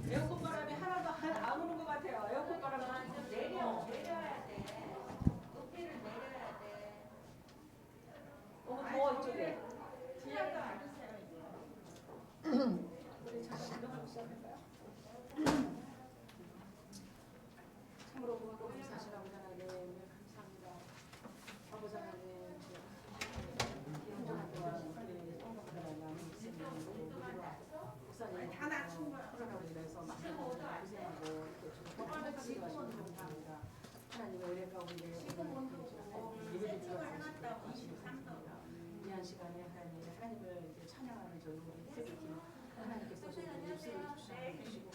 에어컨 바람이 하나도 안 오는 것 같아요. 에어컨 바람은 좀 내려야 돼. 높이를 내려야 돼. 너무 더워 이쪽에. 뒤에도 앉으세요 이제. 우리 잠깐 들어가고 시작할까요? 참으로 고맙고 감사하시라고 하나님 감사합니다. 아버지 하나님 영원한 동안 우리 성도들과 나누는 목사님 다 낮춘 거야. 코로나로 인해서 많은 고생하고 이렇게 감사합니다. 하나님의 은혜 가운데 예배를 드려주시고 하십니다. 귀한 시간에 하나님을 이제 찬양하는 저희 세계팀 하나님께서 저희에게 입술을 주시고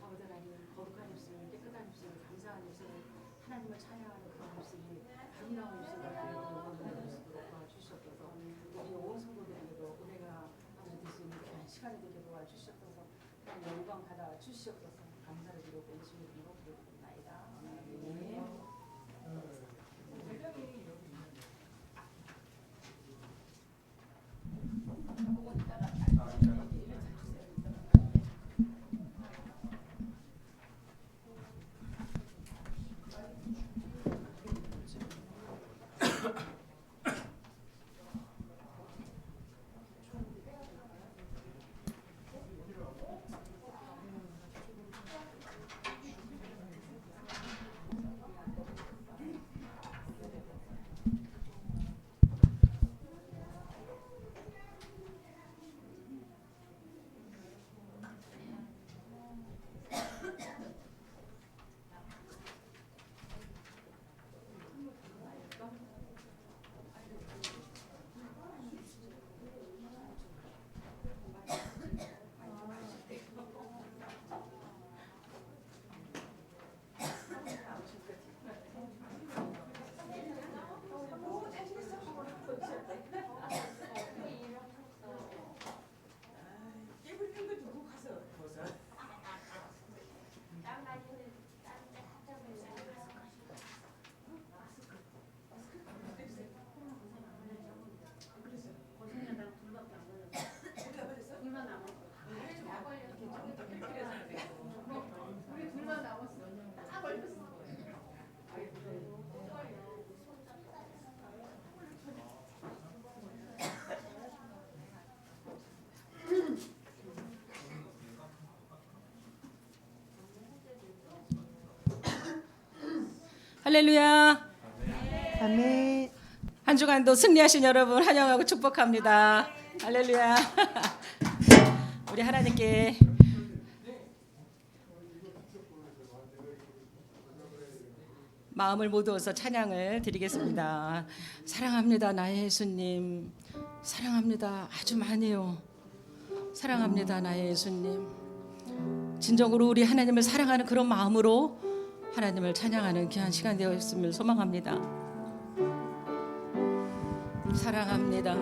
아버지 하나님 거룩한 입술, 깨끗한 입술, 감사한 입술, 하나님을 찬양하는 그런 입술이 아름다운 입술과 영광의 입술로 도와주셨어서 우리 온 성도들에게도 은혜가 될수 있는 귀한 시간이 되게 도와주셨어서 영광 받아 주시옵소서. 감사를 드리고 예수님 이름으로 기도드립니다. 아멘. 할렐루야. 아멘. 한 주간도 승리하신 여러분 환영하고 축복합니다. 할렐루야. 우리 하나님께 마음을 모두어서 찬양을 드리겠습니다. 사랑합니다 나의 예수님, 사랑합니다 아주 많이요. 사랑합니다 나의 예수님. 진정으로 우리 하나님을 사랑하는 그런 마음으로 하나님을 찬양하는 귀한 시간 되었음을 소망합니다. 사랑합니다.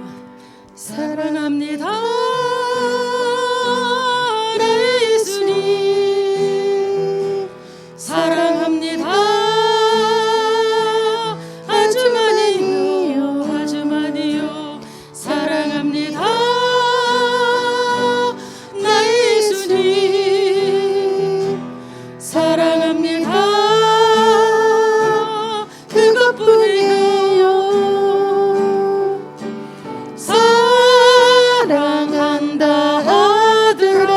사랑합니다 나의 예수님. 사랑합니다 아주 많이요, 아주 많이요. 사랑합니다 나의 예수님. 사랑합니다 그것뿐이에요. 사랑한다 하더라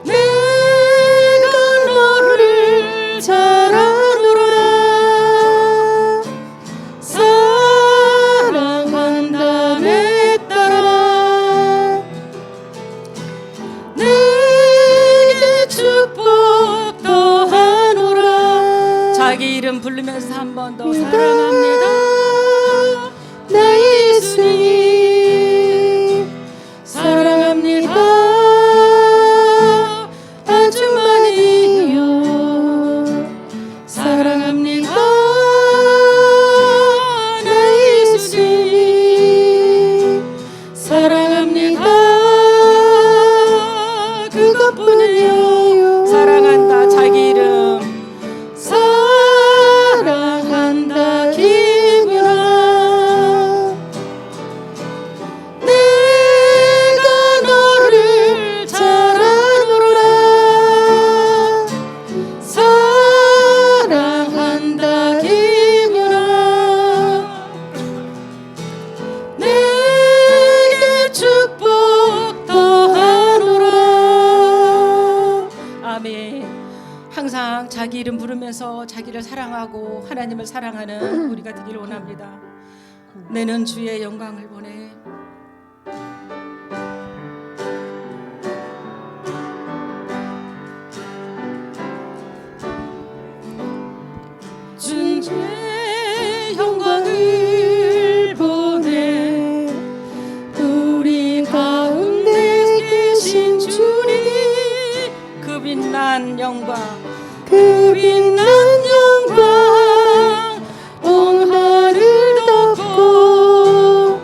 내가 너를 잘 아노라. 사랑한다 내 딸아 내게 축복 더하노라. 자기 이름 부르면서 한 번 더 사랑합니다 나의 예수님. 사랑합니다 아주 많이요. 사랑합니다 나의 예수님. 사랑합니다 그것뿐이요. 사랑한다 자기 이름. 사랑 자기 이름 부르면서 자기를 사랑하고 하나님을 사랑하는 우리가 되길 원합니다. 내는 주의 영광을 보내. 주의 영광을 보내. 우리 가운데 계신 주님, 그 빛난 영광, 그 빛난 영광 온 하늘 덮고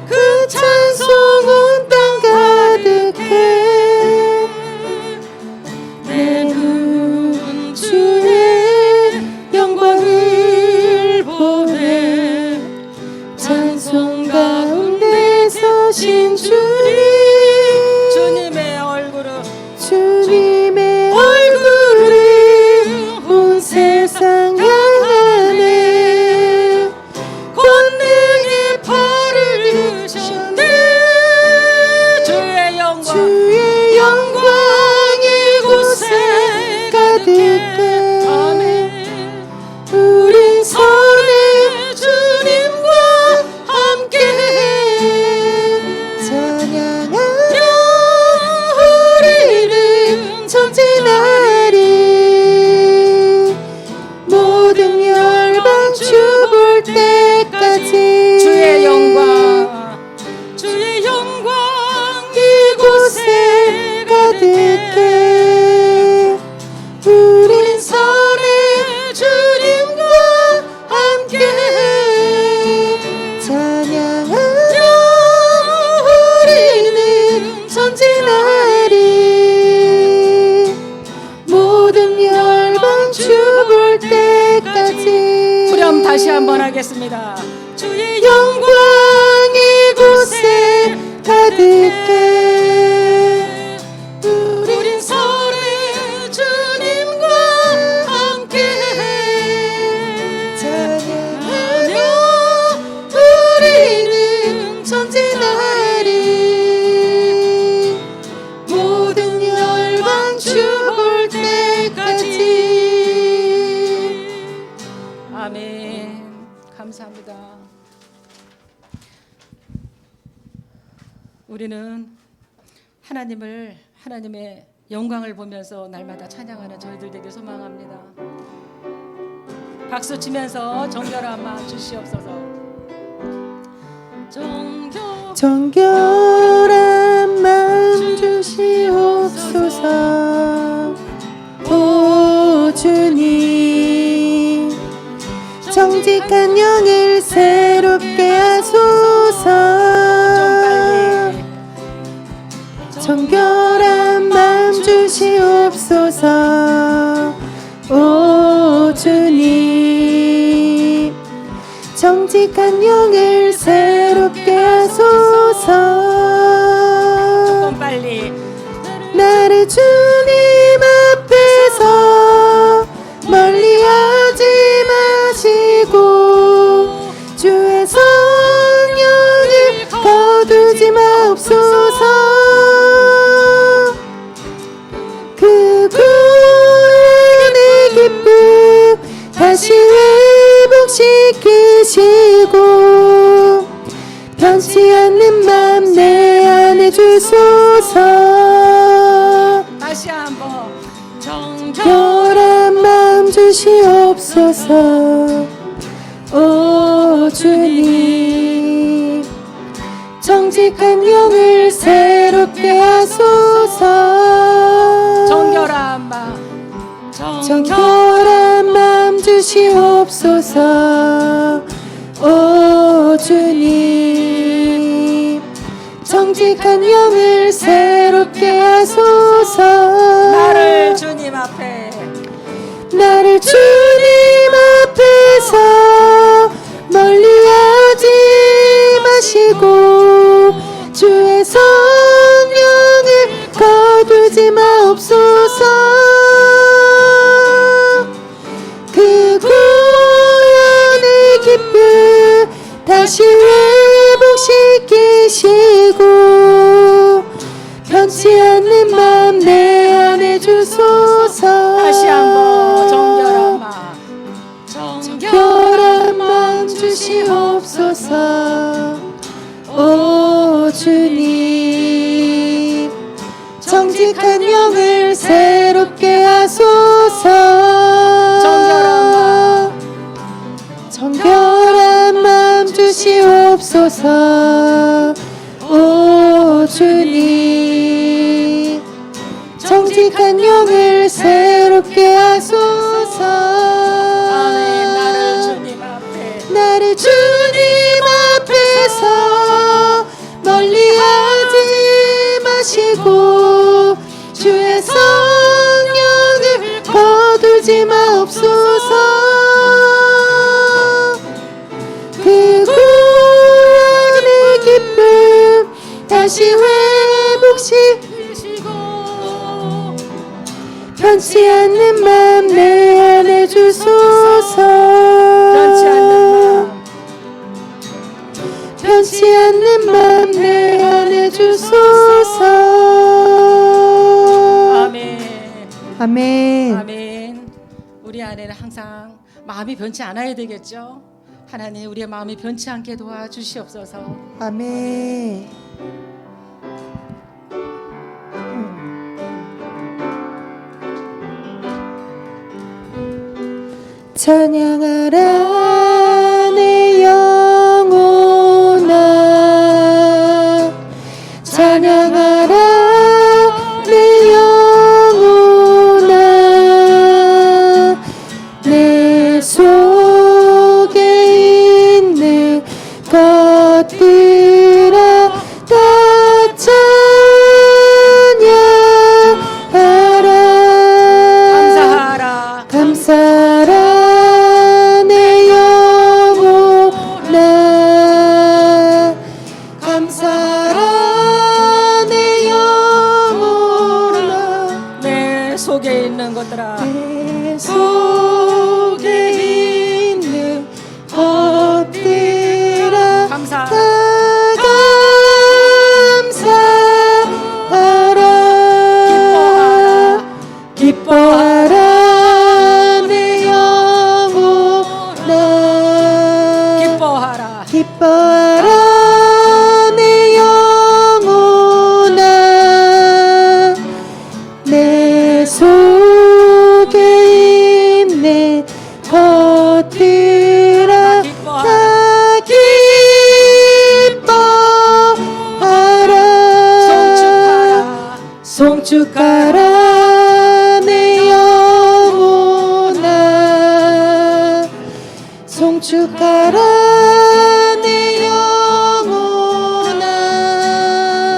그 찬송 온 땅 가득해. 내 눈 주의 영광을 보내. 찬송 가운데 서신 주님, 주님의 얼굴을 온 세상 향하네. 권능의 팔을 드셨네. 주의 영광 이곳에 가득해. 아멘. 우린 선의 주님과 함께 찬양하며 우리는 전진하리. 모든 열방 주 볼 때까지. 주의 영광 이곳에 가득해. 우린 선의 주님과 함께 찬양하며 우리는 전진하리. 모든 열방 주 볼 때까지. 후렴 다시 한번 하겠습니다. 주의 영광 이곳에 가득해. 우린 선의 주님과 함께 찬양하며 우리는 전진하리. 모든 열방 주 볼 때까지. 아멘. 감사합니다. 우리는 하나님의 영광을 보면서 날마다 찬양하는 저희들 되길 소망합니다. 박수 치면서 정결한 마음 주시옵소서. 정결한 마음 주시옵소서. 오 주님, 정직한 영을 새롭게 하소서. 정결한 마음 주시옵소서. 오 주님, 정직한 영을 새롭게 하소서. 조금 빨리. 나를 주님 앞에서 멀리하지 마시고 주의 성령을 거두지 마옵소서. 그 구원의 기쁨 다시 회복시키시고 변치 않는 맘 내 안에 주소서. 다시 한번. 정결한 마음 주시옵소서. 오 주님, 정직한 영을 새롭게 하소서. 정결한 마음. 정결한 마음 주시옵소서. 오 주님, 정직한 영을 새롭게 하소서. 나를 주님 앞에. 나를 주님 앞에서 멀리하지 마시고 주의 성령을 거두지 마옵소서. 그 구원의 기쁨 다시 회복시키시고 변치 않는 맘 내 안에 주소서. 다시 한번. 하소서. 오 주님, 정직한 영을 새롭게 하소서. 정결한 마음 주시옵소서. 오 주님, 정직한 영을 새롭게 하소서. 아멘. 나를 주님 앞에 나를 주님 앞에서 멀리하지 마시고 주의 성령을 거두지 마옵소서. 그 구원의 기쁨 다시 회복시키시고 변치 않는 맘 내 안에 주소서. 변치 않는 맘 내 안에 주소서. 아멘. 아멘. 아멘. 우리 안에는 항상 마음이 변치 않아야 되겠죠. 하나님 우리의 마음이 변치 않게 도와주시옵소서. 아멘. 찬양하라 내 영혼아, 찬양하라 내 영혼아. 내 속에 있는 것들아 다 찬양하라. 감사하라. 감사하라 내 영혼아. 감사하라 내 영혼아. 내 속에 있는 것들아 내 속에 있는 것들아 감사. 다 감사하라. 기뻐하라 내 영혼아. 기뻐하라. 기뻐하라 내 영혼아. 내 속에 있는 것들아 다 기뻐하라. 송축하라 내 영혼아. 송축하라 내 영혼아.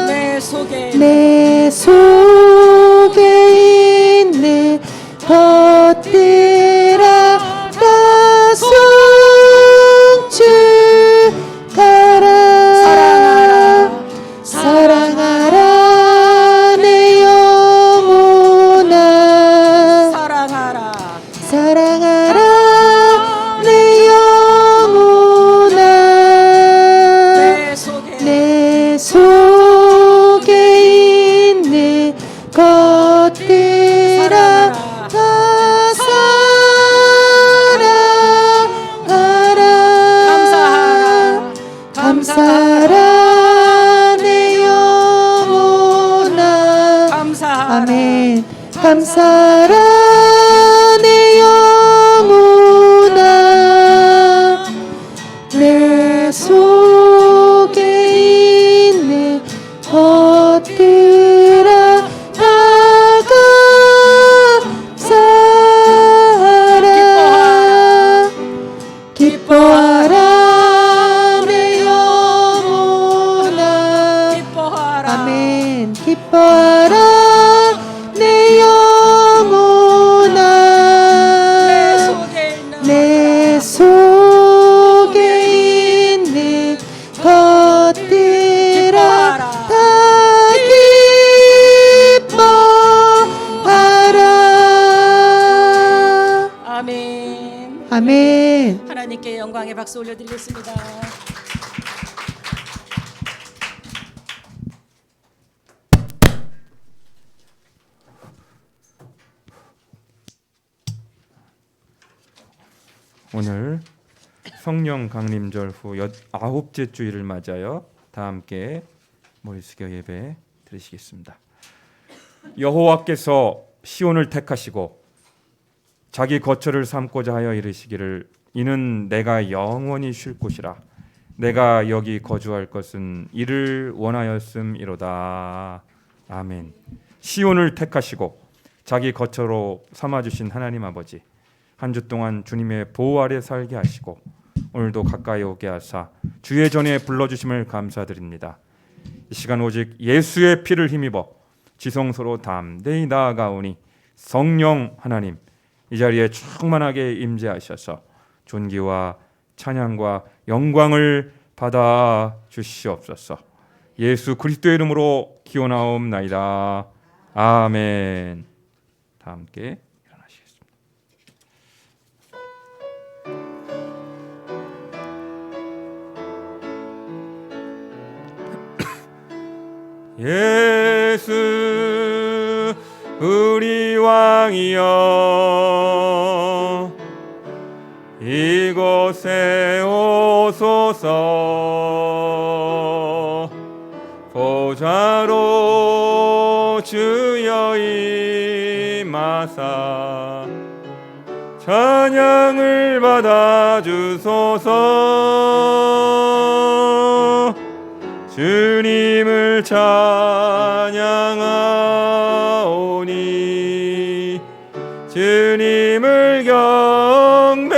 내 속에 내 속에 있는 것들아 다 송축하라. 사랑하라 내 영혼아. 사랑하라. 사랑하라 내 영혼아. 내 속에 내 속에 있는 것들아 다 사랑하라. 감사하라 내 영혼아. 감사하라. 아멘. 감사하라 내 영혼아. 내 속에 있는 것들아 다 감사하라. 기뻐하라 내 영혼아. 기뻐하라. 아멘. 기뻐하라 내 영혼아. 내 속에 있는 내 속에 있는 것들아 다 기뻐하라. 아멘. 아멘. 하나님께 영광의 박수 올려드리겠습니다. 오늘 성령 강림절 후 9째 주일을 맞아요. 다 함께 머리 숙여 예배 드리시겠습니다. 여호와께서 시온을 택하시고 자기 거처를 삼고자 하여 이르시기를 이는 내가 영원히 쉴 곳이라 내가 여기 거주할 것은 이를 원하였음이로다. 아멘. 시온을 택하시고 자기 거처로 삼아주신 하나님 아버지, 한 주 동안 주님의 보호 아래 살게 하시고 오늘도 가까이 오게 하사 주의 전에 불러주심을 감사드립니다. 이 시간 오직 예수의 피를 힘입어 지성소로 담대히 나아가오니 성령 하나님 이 자리에 충만하게 임재하셔서 존귀와 찬양과 영광을 받아 주시옵소서. 예수 그리스도의 이름으로 기원하옵나이다. 아멘. 다 함께 일어나시겠습니다. 예수 우리 왕이여 이곳에 오소서. 보좌로 주여 임하사 찬양을 받아 주소서. 주님을 찬양하오니 주님을 경배하오니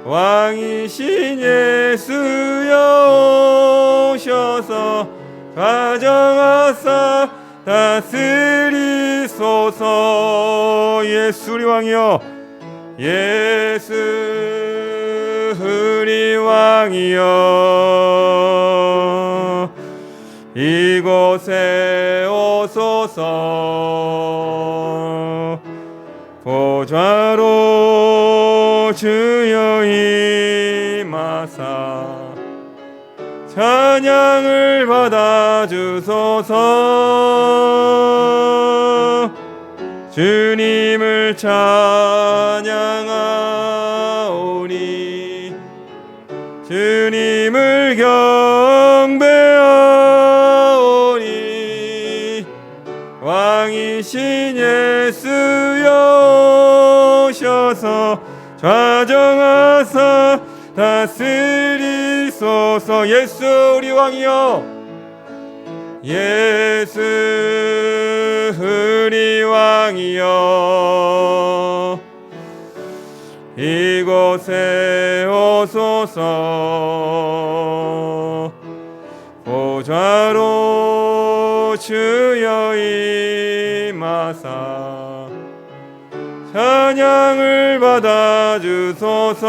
왕이신 예수여 오셔서 가정하사 다스리소서. 예수 우리 왕이여 예수 우리 왕이여 이곳에 오소서. 보좌로 주여 임하사 찬양을 받아 주소서. 주님을 찬양하오니 주님을 경배하오니 왕이신 예수여 오셔서 좌정하사 다스리소서. 예수 우리 왕이여 예수 우리 왕이여 이곳에 오소서. 보좌로 주여 임하사 찬양을 받아 주소서.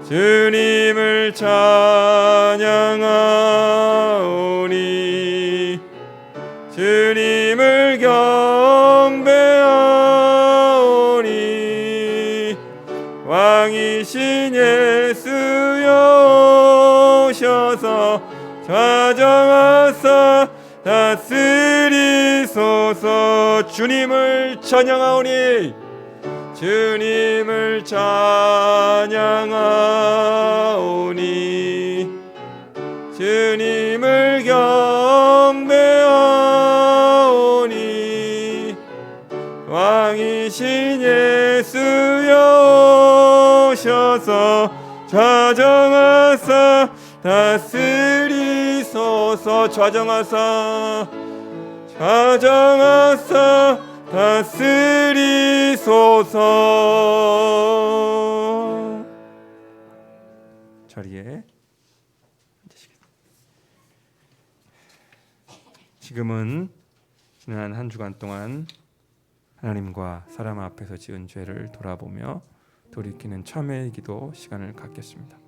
주님을 찬양하오니 주님을 경배하오니 왕이신 예수여 오셔서 좌정하사 다스리소서. 주님을 찬양하오니 주님을 찬양하오니 주님을 경배하오니 왕이신 예수여 오셔서 좌정하사 다스리소서. 좌정하사 다스리소서. 자리에 앉으시겠습니다. 지금은 지난 한 주간 동안 하나님과 사람 앞에서 지은 죄를 돌아보며 돌이키는 참회의 기도 시간을 갖겠습니다.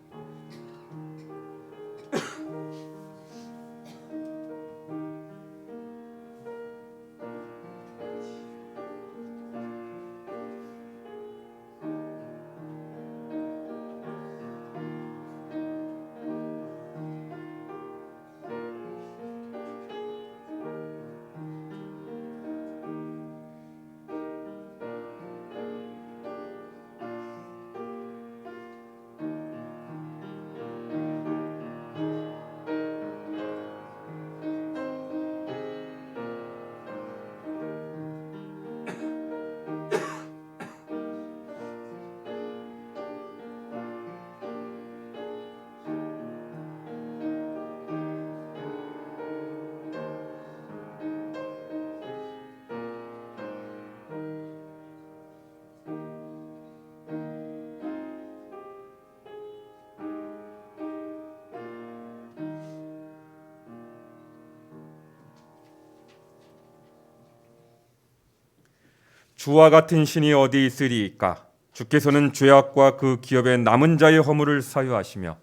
주와 같은 신이 어디 있으리이까? 주께서는 죄악과 그 기업의 남은 자의 허물을 사유하시며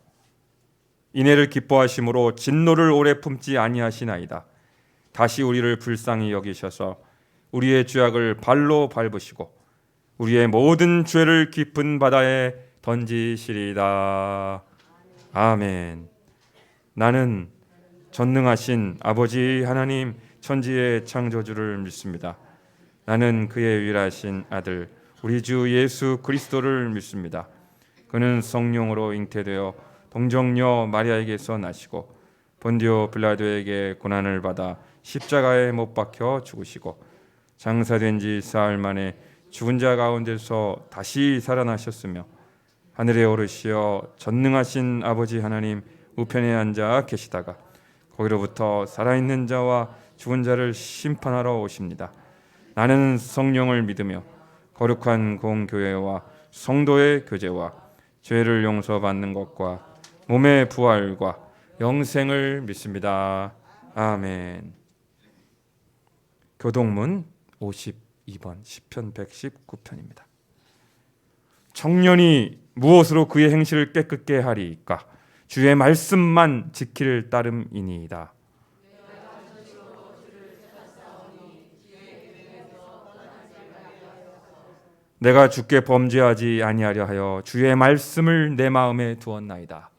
인애를 기뻐하심으로 진노를 오래 품지 아니하시나이다. 다시 우리를 불쌍히 여기셔서 우리의 죄악을 발로 밟으시고 우리의 모든 죄를 깊은 바다에 던지시리이다. 아멘. 나는 전능하신 아버지 하나님 천지의 창조주를 믿습니다. 나는 그의 유일하신 아들 우리 주 예수 그리스도를 믿습니다. 그는 성령으로 잉태되어 동정녀 마리아에게서 나시고 본디오 빌라도에게 고난을 받아 십자가에 못 박혀 죽으시고 장사된 지 사흘 만에 죽은 자 가운데서 다시 살아나셨으며 하늘에 오르시어 전능하신 아버지 하나님 우편에 앉아 계시다가 거기로부터 살아있는 자와 죽은 자를 심판하러 오십니다. 나는 성령을 믿으며 거룩한 공교회와 성도의 교제와 죄를 용서받는 것과 몸의 부활과 영생을 믿습니다. 아멘. 교동문 52번 시편 119편입니다. 청년이 무엇으로 그의 행실을 깨끗게 하리이까? 주의 말씀만 지킬 따름이니이다. 내가 주께 범죄하지 아니하려 하여 주의 말씀을 내 마음에 두었나이다.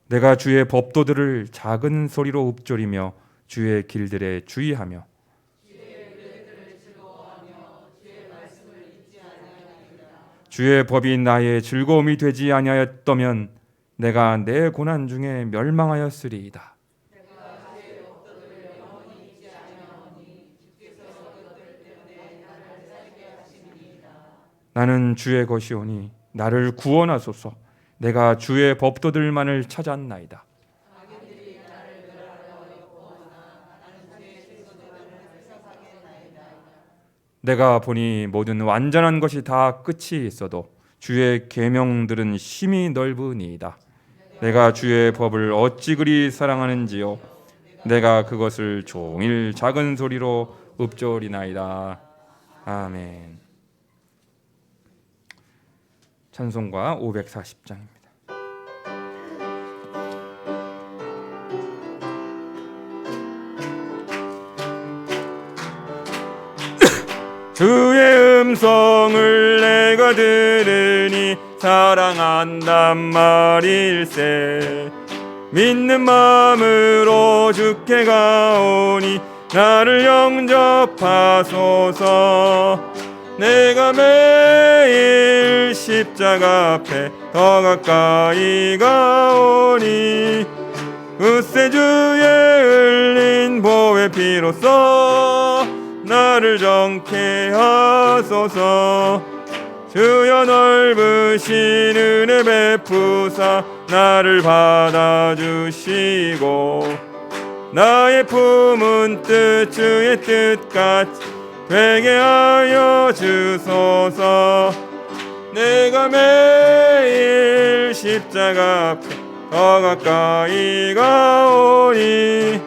내가 주의 법도들을 작은 소리로 읊조리며 주의 길들에 주의하며 주의 법이 나의 즐거움이 되지 아니하였다면 내가 내 고난 중에 멸망하였으리이다. 나는 주의 것이오니 나를 구원하소서. 내가 주의 법도들만을 찾았나이다. 내가 보니 모든 완전한 것이 다 끝이 있어도 주의 계명들은 심히 넓으니이다. 내가 주의 법을 어찌 그리 사랑하는지요. 내가 그것을 종일 작은 소리로 읊조리나이다. 아멘. 찬송가 540장입니다. 주의 음성을 내가 들으니 사랑한단 말일세. 믿는 마음으로 주께 가오니 나를 영접하소서. 내가 매일 십자가 앞에 더 가까이 가오니 으세 주의 흘린 보혈 피로써 나를 정케 하소서. 주여 넓으신 은혜 베푸사 나를 받아주시고 나의 품은 뜻 주의 뜻같이 되게 하여 주소서. 내가 매일 십자가 앞에 더 가까이 가오니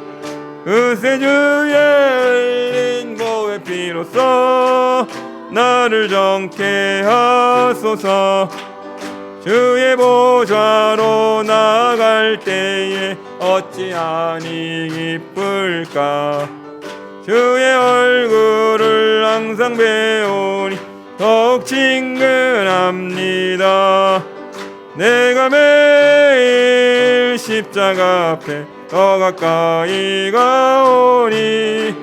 으세 주의 흘린 보혈 피로써 나를 정케 하소서. 주의 보좌로 나아갈 때에 어찌하니 기쁠까? 주의 얼굴을 항상 배우니 더욱 친근합니다. 내가 매일 십자가 앞에 더 가까이 가오니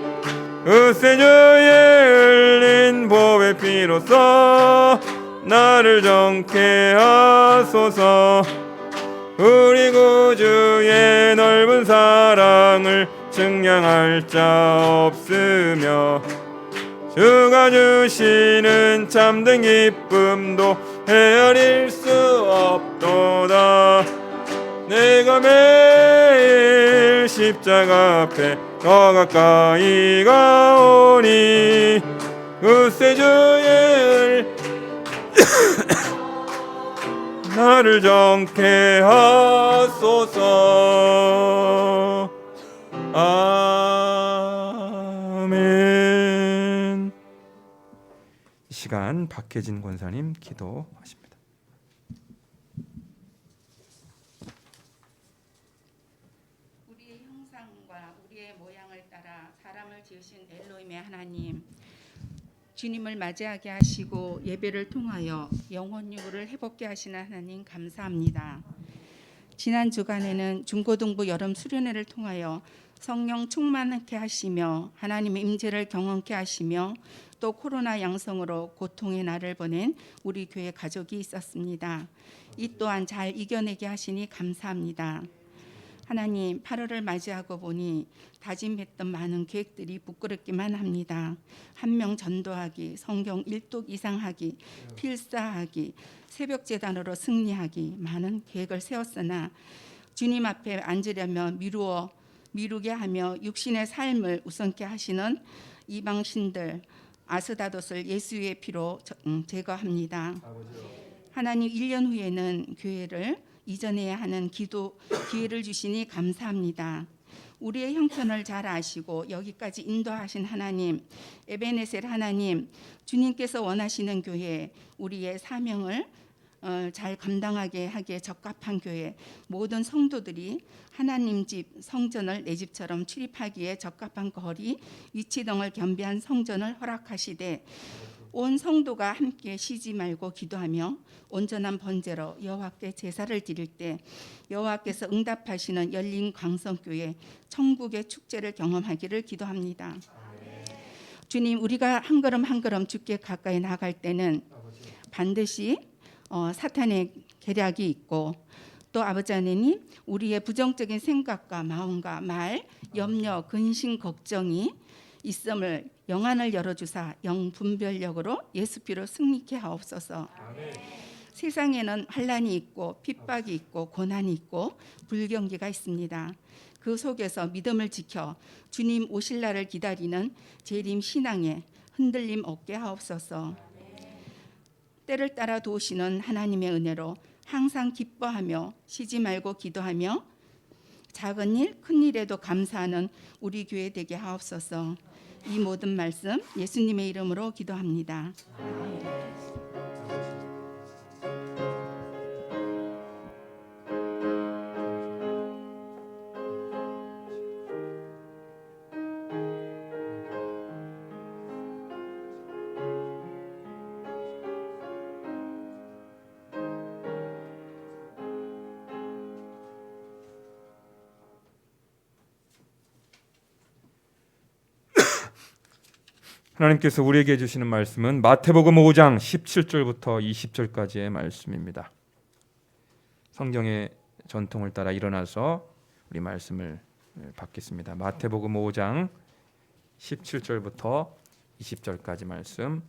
으세 주의 흘린 보혈 피로써 나를 정케 하소서. 우리 구주의 넓은 사랑을 증량할 자 없으며 주가 주시는 참된 기쁨도 헤아릴 수 없도다. 내가 매일 십자가 앞에 더 가까이 가오니 으세 주의 나를 정케 하소서. 아멘. 이 시간 박혜진 권사님 기도하십니다. 우리의 형상과 우리의 모양을 따라 사람을 지으신 엘로힘의 하나님, 주님을 맞이하게 하시고 예배를 통하여 영혼 유구를 회복케 하시는 하나님 감사합니다. 지난 주간에는 중고등부 여름 수련회를 통하여 성령 충만케 하시며 하나님의 임재를 경험케 하시며 또 코로나 양성으로 고통의 날을 보낸 우리 교회 가족이 있었습니다. 이 또한 잘 이겨내게 하시니 감사합니다. 하나님, 8월을 맞이하고 보니 다짐했던 많은 계획들이 부끄럽기만 합니다. 한 명 전도하기, 성경 1독 이상 하기, 필사하기, 새벽 제단으로 승리하기, 많은 계획을 세웠으나 주님 앞에 앉으려면 미루게 하며 육신의 삶을 우선케 하시는 이방신들 아스다돛을 예수의 피로 제거합니다. 하나님, 1년 후에는 교회를 이전해야 하는 기도 기회를 주시니 감사합니다. 우리의 형편을 잘 아시고 여기까지 인도하신 하나님, 에베네셀 하나님, 주님께서 원하시는 교회, 우리의 사명을 잘 감당하게 하기에 적합한 교회, 모든 성도들이 하나님 집 성전을 내 집처럼 출입하기에 적합한 거리, 위치 등을 겸비한 성전을 허락하시되 온 성도가 함께 쉬지 말고 기도하며 온전한 번제로 여호와께 제사를 드릴 때 여호와께서 응답하시는 열린 광성교회 천국의 축제를 경험하기를 기도합니다. 주님, 우리가 한 걸음 한 걸음 주께 가까이 나갈 때는 반드시 사탄의 계략이 있고 또 아버지 하나님, 우리의 부정적인 생각과 마음과 말, 염려, 근심, 걱정이 있음을 영안을 열어주사 영분별력으로 예수 피로 승리케 하옵소서. 아멘. 세상에는 환난이 있고 핍박이 있고 고난이 있고 불경기가 있습니다. 그 속에서 믿음을 지켜 주님 오실 날을 기다리는 재림 신앙에 흔들림 없게 하옵소서. 때를 따라 도우시는 하나님의 은혜로 항상 기뻐하며 쉬지 말고 기도하며 작은 일, 큰 일에도 감사하는 우리 교회 되게 하옵소서. 이 모든 말씀 예수님의 이름으로 기도합니다. 하나님께서 우리에게 주시는 말씀은 마태복음 5장 17절부터 20절까지의 말씀입니다. 성경의 전통을 따라 일어나서 우리 말씀을 받겠습니다. 마태복음 5장 17절부터 20절까지 말씀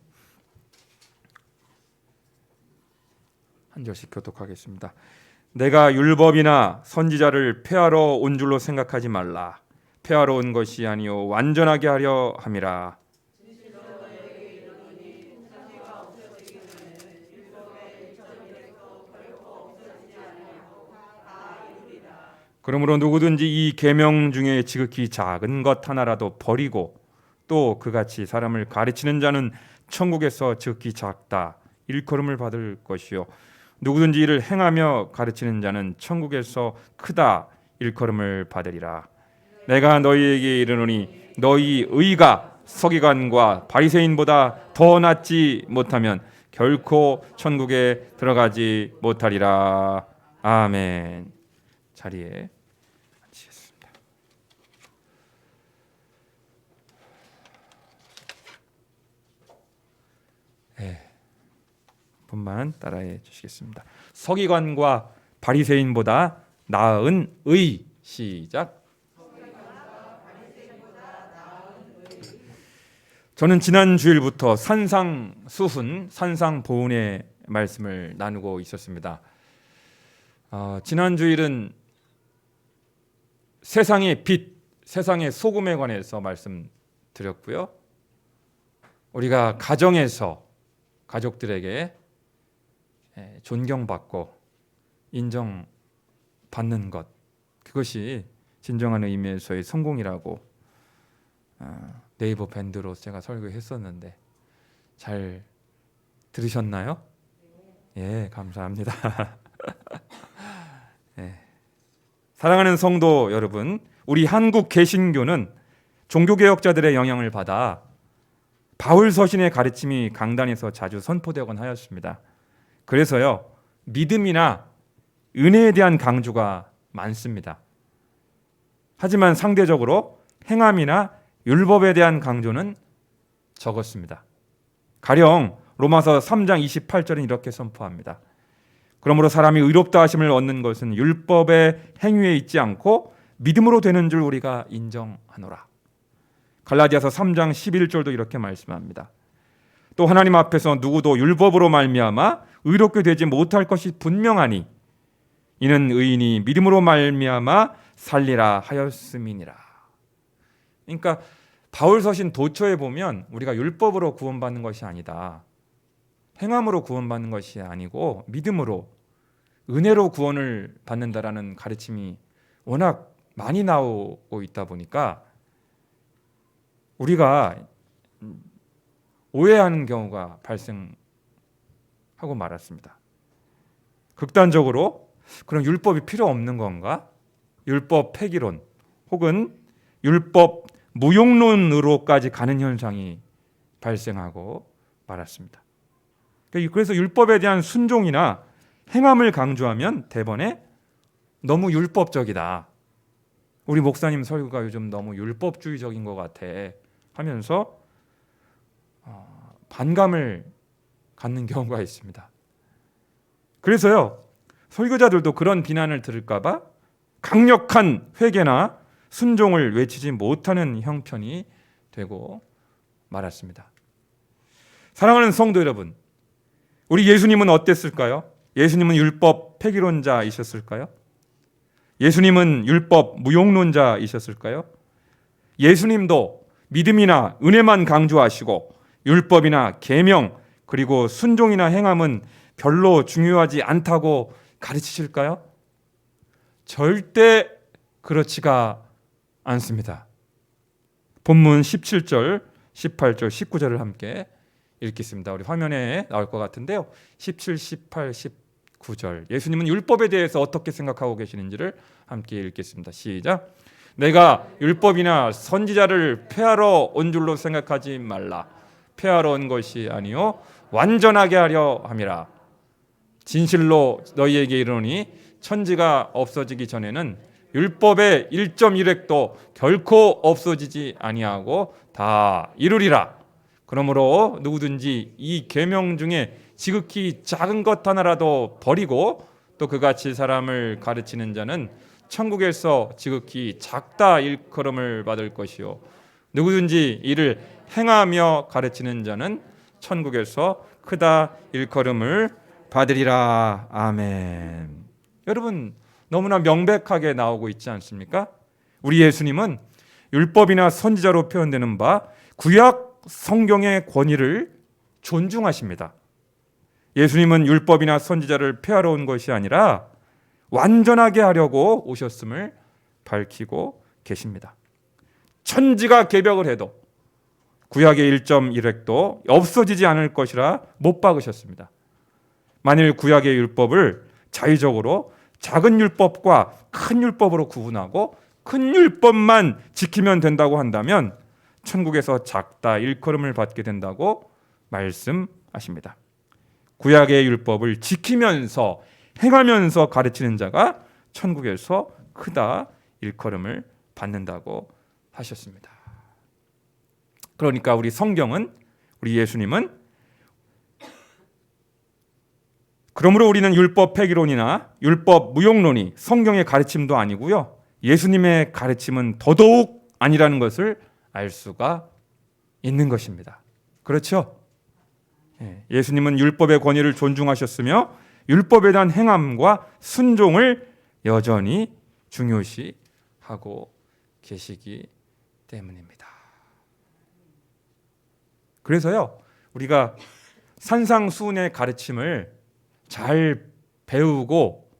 한 절씩 교독하겠습니다. 내가 율법이나 선지자를 폐하러 온 줄로 생각하지 말라. 폐하러 온 것이 아니요 완전하게 하려 함이라. 그러므로 누구든지 이 계명 중에 지극히 작은 것 하나라도 버리고 또 그같이 사람을 가르치는 자는 천국에서 지극히 작다 일컬음을 받을 것이요 누구든지 이를 행하며 가르치는 자는 천국에서 크다 일컬음을 받으리라. 내가 너희에게 이르노니 너희 의가 서기관과 바리새인보다 더 낫지 못하면 결코 천국에 들어가지 못하리라. 아멘. 자리에 앉으겠습니다. 분만 따라해 주시겠습니다. 서기관과 바리새인보다 나은 의. 시작. 저는 지난 주일부터 산상수훈, 산상보훈의 말씀을 나누고 있었습니다. 지난 주일은 세상의 빛, 세상의 소금에 관해서 말씀드렸고요. 우리가 가정에서 가족들에게 존경받고 인정받는 것, 그것이 진정한 의미에서의 성공이라고 네이버 밴드로 제가 설교했었는데 잘 들으셨나요? 예, 감사합니다. 예. 사랑하는 성도 여러분, 우리 한국 개신교는 종교개혁자들의 영향을 받아 바울 서신의 가르침이 강단에서 자주 선포되곤 하였습니다. 그래서요, 믿음이나 은혜에 대한 강조가 많습니다. 하지만 상대적으로 행함이나 율법에 대한 강조는 적었습니다. 가령 로마서 3장 28절은 이렇게 선포합니다. 그러므로 사람이 의롭다 하심을 얻는 것은 율법의 행위에 있지 않고 믿음으로 되는 줄 우리가 인정하노라. 갈라디아서 3장 11절도 이렇게 말씀합니다. 또 하나님 앞에서 누구도 율법으로 말미암아 의롭게 되지 못할 것이 분명하니 이는 의인이 믿음으로 말미암아 살리라 하였음이니라. 그러니까 바울 서신 도처에 보면 우리가 율법으로 구원받는 것이 아니다, 행함으로 구원받는 것이 아니고 믿음으로 은혜로 구원을 받는다라는 가르침이 워낙 많이 나오고 있다 보니까 우리가 오해하는 경우가 발생하고 말았습니다. 극단적으로 그럼 율법이 필요 없는 건가? 율법 폐기론 혹은 율법 무용론으로까지 가는 현상이 발생하고 말았습니다. 그래서 율법에 대한 순종이나 행함을 강조하면 대번에 너무 율법적이다, 우리 목사님 설교가 요즘 너무 율법주의적인 것 같아 하면서 반감을 갖는 경우가 있습니다. 그래서요, 설교자들도 그런 비난을 들을까 봐 강력한 회개나 순종을 외치지 못하는 형편이 되고 말았습니다. 사랑하는 성도 여러분, 우리 예수님은 어땠을까요? 예수님은 율법 폐기론자이셨을까요? 예수님은 율법 무용론자이셨을까요? 예수님도 믿음이나 은혜만 강조하시고 율법이나 계명 그리고 순종이나 행함은 별로 중요하지 않다고 가르치실까요? 절대 그렇지가 않습니다. 본문 17절, 18절, 19절을 함께 읽겠습니다. 우리 화면에 나올 것 같은데요. 17, 18, 19절. 예수님은 율법에 대해서 어떻게 생각하고 계시는지를 함께 읽겠습니다. 시작. 내가 율법이나 선지자를 폐하러 온 줄로 생각하지 말라. 폐하러 온 것이 아니요 완전하게 하려 함이라. 진실로 너희에게 이르노니 천지가 없어지기 전에는 율법의 1.1획도 결코 없어지지 아니하고 다 이루리라. 그러므로 누구든지 이 계명 중에 지극히 작은 것 하나라도 버리고 또 그같이 사람을 가르치는 자는 천국에서 지극히 작다 일컬음을 받을 것이요 누구든지 이를 행하며 가르치는 자는 천국에서 크다 일컬음을 받으리라. 아멘. 여러분, 너무나 명백하게 나오고 있지 않습니까? 우리 예수님은 율법이나 선지자로 표현되는 바 구약 성경의 권위를 존중하십니다. 예수님은 율법이나 선지자를 폐하러 온 것이 아니라 완전하게 하려고 오셨음을 밝히고 계십니다. 천지가 개벽을 해도 구약의 1.1획도 없어지지 않을 것이라 못 박으셨습니다. 만일 구약의 율법을 자의적으로 작은 율법과 큰 율법으로 구분하고 큰 율법만 지키면 된다고 한다면 천국에서 작다 일컬음을 받게 된다고 말씀하십니다. 구약의 율법을 지키면서 행하면서 가르치는 자가 천국에서 크다 일컬음을 받는다고 하셨습니다. 그러니까 우리 성경은, 우리 예수님은 그러므로 우리는 율법 폐기론이나 율법 무용론이 성경의 가르침도 아니고요, 예수님의 가르침은 더더욱 아니라는 것을 알 수가 있는 것입니다. 그렇죠? 예수님은 율법의 권위를 존중하셨으며 율법에 대한 행함과 순종을 여전히 중요시하고 계시기 때문입니다. 그래서요, 우리가 산상수훈의 가르침을 잘 배우고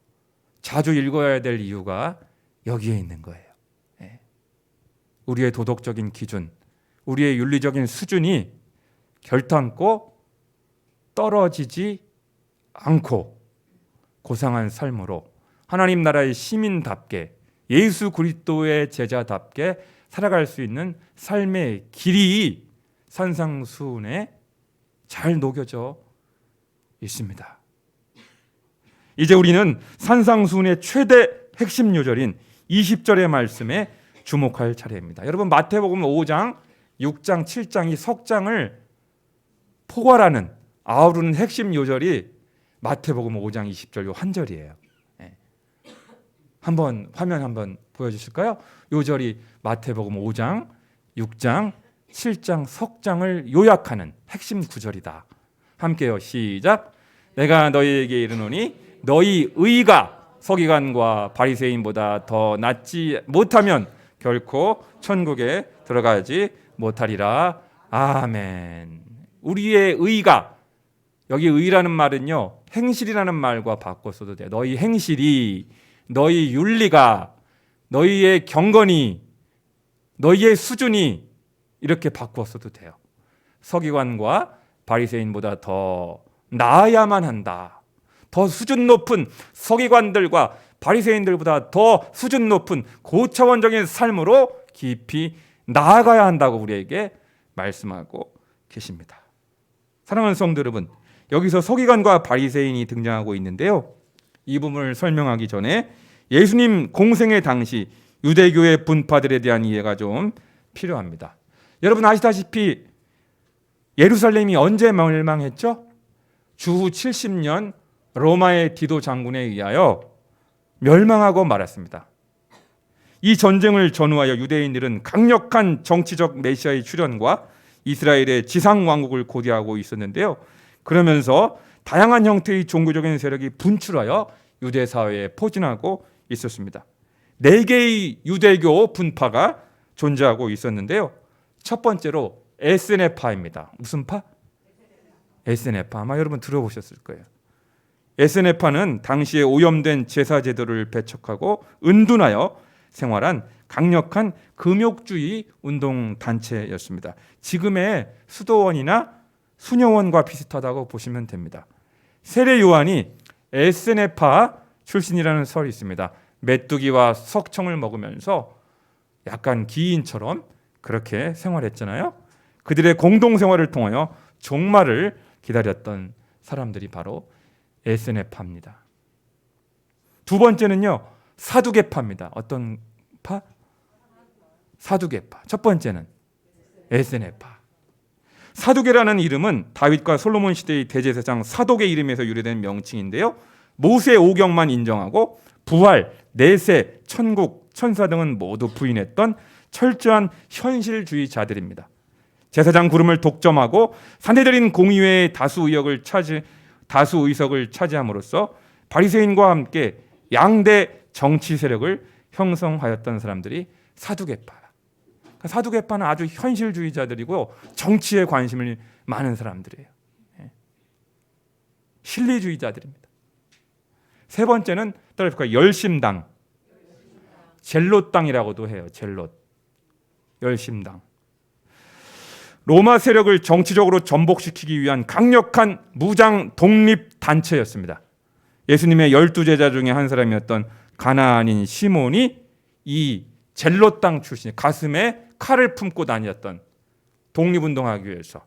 자주 읽어야 될 이유가 여기에 있는 거예요. 우리의 도덕적인 기준, 우리의 윤리적인 수준이 결탄코 떨어지지 않고 고상한 삶으로 하나님 나라의 시민답게 예수 그리스도의 제자답게 살아갈 수 있는 삶의 길이 산상수훈에 잘 녹여져 있습니다. 이제 우리는 산상수훈의 최대 핵심 요절인 20절의 말씀에 주목할 차례입니다. 여러분, 마태복음 5장, 6장, 7장 이 석장을 포괄하는 아우르는 핵심 요절이 마태복음 5장 20절 요 한 절이에요. 한번 화면 한번 보여주실까요? 요절이 마태복음 5장, 6장, 7장 석장을 요약하는 핵심 구절이다. 함께요. 시작. 내가 너희에게 이르노니 너희 의가 서기관과 바리새인보다 더 낫지 못하면 결코 천국에 들어가지 못하리라. 아멘. 우리의 의가, 여기 의라는 말은요 행실이라는 말과 바꿔 써도 돼요. 너희 행실이, 너희 윤리가, 너희의 경건이, 너희의 수준이 이렇게 바꿔 써도 돼요. 서기관과 바리새인보다 더 나아야만 한다. 더 수준 높은 서기관들과 바리새인들보다 더 수준 높은 고차원적인 삶으로 깊이 나아가야 한다고 우리에게 말씀하고 계십니다. 사랑하는 성도 여러분, 여기서 서기관과 바리새인이 등장하고 있는데요. 이 부분을 설명하기 전에 예수님 공생의 당시 유대교의 분파들에 대한 이해가 좀 필요합니다. 여러분 아시다시피 예루살렘이 언제 멸망했죠? 주후 70년 로마의 디도 장군에 의하여 멸망하고 말았습니다. 이 전쟁을 전후하여 유대인들은 강력한 정치적 메시아의 출현과 이스라엘의 지상 왕국을 고대하고 있었는데요. 그러면서 다양한 형태의 종교적인 세력이 분출하여 유대 사회에 포진하고 있었습니다. 4개의 유대교 분파가 존재하고 있었는데요. 첫 번째로 에스네파입니다. 무슨 파? 에스네파. 아마 여러분 들어보셨을 거예요. 에스네파는 당시에 오염된 제사 제도를 배척하고 은둔하여 생활한 강력한 금욕주의 운동 단체였습니다. 지금의 수도원이나 수녀원과 비슷하다고 보시면 됩니다. 세례 요한이 에스네파 출신이라는 설이 있습니다. 메뚜기와 석청을 먹으면서 약간 기인처럼 그렇게 생활했잖아요. 그들의 공동생활을 통하여 종말을 기다렸던 사람들이 바로 에스네파입니다. 두 번째는요, 사두개파입니다. 어떤 파? 사두개파. 첫 번째는 에스네파. 사두개라는 이름은 다윗과 솔로몬 시대의 대제사장 사독의 이름에서 유래된 명칭인데요. 모세 오경만 인정하고 부활, 내세, 천국, 천사 등은 모두 부인했던 철저한 현실주의자들입니다. 제사장 구름을 독점하고 사내들인 공의회의 다수 의석을 차지함으로써 바리새인과 함께 양대 정치 세력을 형성하였던 사람들이 사두개파. 사두개파는 아주 현실주의자들이고 정치에 관심이 많은 사람들이에요. 실리주의자들입니다. 세 번째는 따라볼까요? 열심당, 젤롯당이라고도 해요. 젤롯, 열심당. 로마 세력을 정치적으로 전복시키기 위한 강력한 무장 독립 단체였습니다. 예수님의 12제자 중에 한 사람이었던 가나안인 시몬이 이 젤롯당 출신, 가슴에 칼을 품고 다녔던, 독립운동하기 위해서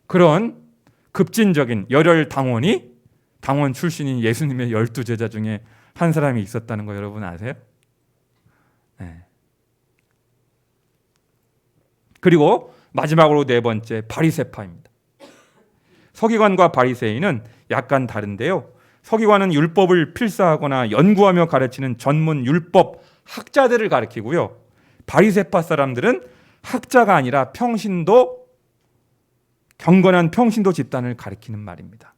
그런 급진적인 열혈 당원 출신인 예수님의 12제자 중에 한 사람이 있었다는 거 여러분 아세요? 그리고 마지막으로 네 번째, 바리새파입니다. 서기관과 바리새인은 약간 다른데요. 서기관은 율법을 필사하거나 연구하며 가르치는 전문 율법 학자들을 가리키고요. 바리새파 사람들은 학자가 아니라 경건한 평신도 집단을 가리키는 말입니다.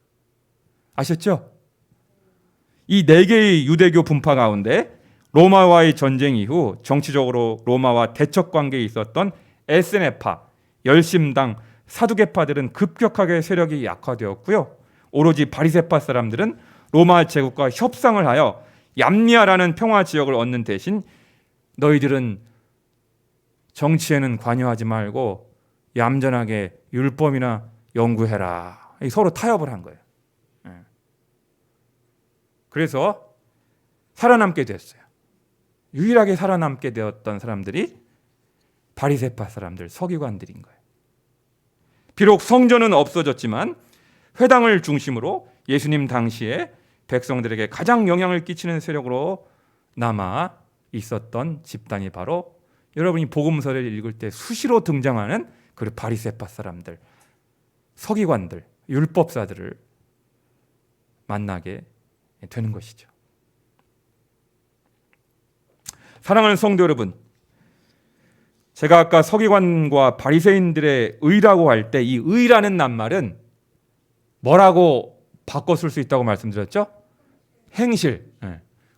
아셨죠? 이 4개의 유대교 분파 가운데 로마와의 전쟁 이후 정치적으로 로마와 대척 관계에 있었던 에스네파, 열심당, 사두개파들은 급격하게 세력이 약화되었고요. 오로지 바리새파 사람들은 로마 제국과 협상을 하여 얌리아라는 평화 지역을 얻는 대신 너희들은 정치에는 관여하지 말고 얌전하게 율법이나 연구해라. 서로 타협을 한 거예요. 그래서 살아남게 됐어요. 유일하게 살아남게 되었던 사람들이 바리새파 사람들, 서기관들인 거예요. 비록 성전은 없어졌지만 회당을 중심으로 예수님 당시에 백성들에게 가장 영향을 끼치는 세력으로 남아 있었던 집단이 바로 여러분이 복음서를 읽을 때 수시로 등장하는 그 바리새파 사람들, 서기관들, 율법사들을 만나게 되는 것이죠. 사랑하는 성도 여러분, 제가 아까 서기관과 바리새인들의 의라고 할 때 이 의라는 낱말은 뭐라고 바꿔 쓸 수 있다고 말씀드렸죠? 행실.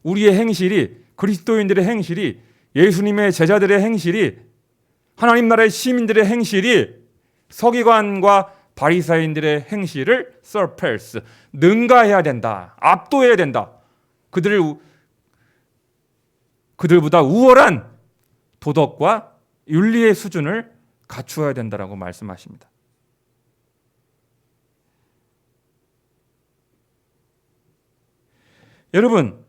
우리의 행실이, 그리스도인들의 행실이, 예수님의 제자들의 행실이, 하나님 나라의 시민들의 행실이 서기관과 바리새인들의 행실을 surpass, 능가해야 된다, 압도해야 된다. 그들보다 우월한 도덕과 윤리의 수준을 갖추어야 된다라고 말씀하십니다. 여러분,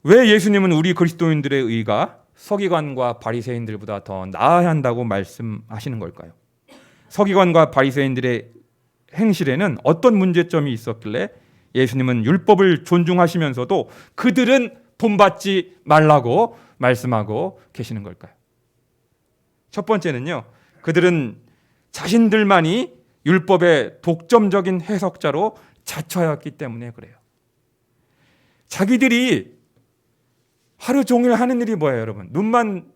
왜 예수님은 우리 그리스도인들의 의가 서기관과 바리새인들보다 더 나아야 한다고 말씀하시는 걸까요? 서기관과 바리새인들의 행실에는 어떤 문제점이 있었길래 예수님은 율법을 존중하시면서도 그들은 본받지 말라고 말씀하고 계시는 걸까요? 첫 번째는요, 그들은 자신들만이 율법의 독점적인 해석자로 자처하였기 때문에 그래요. 자기들이 하루 종일 하는 일이 뭐예요, 여러분? 눈만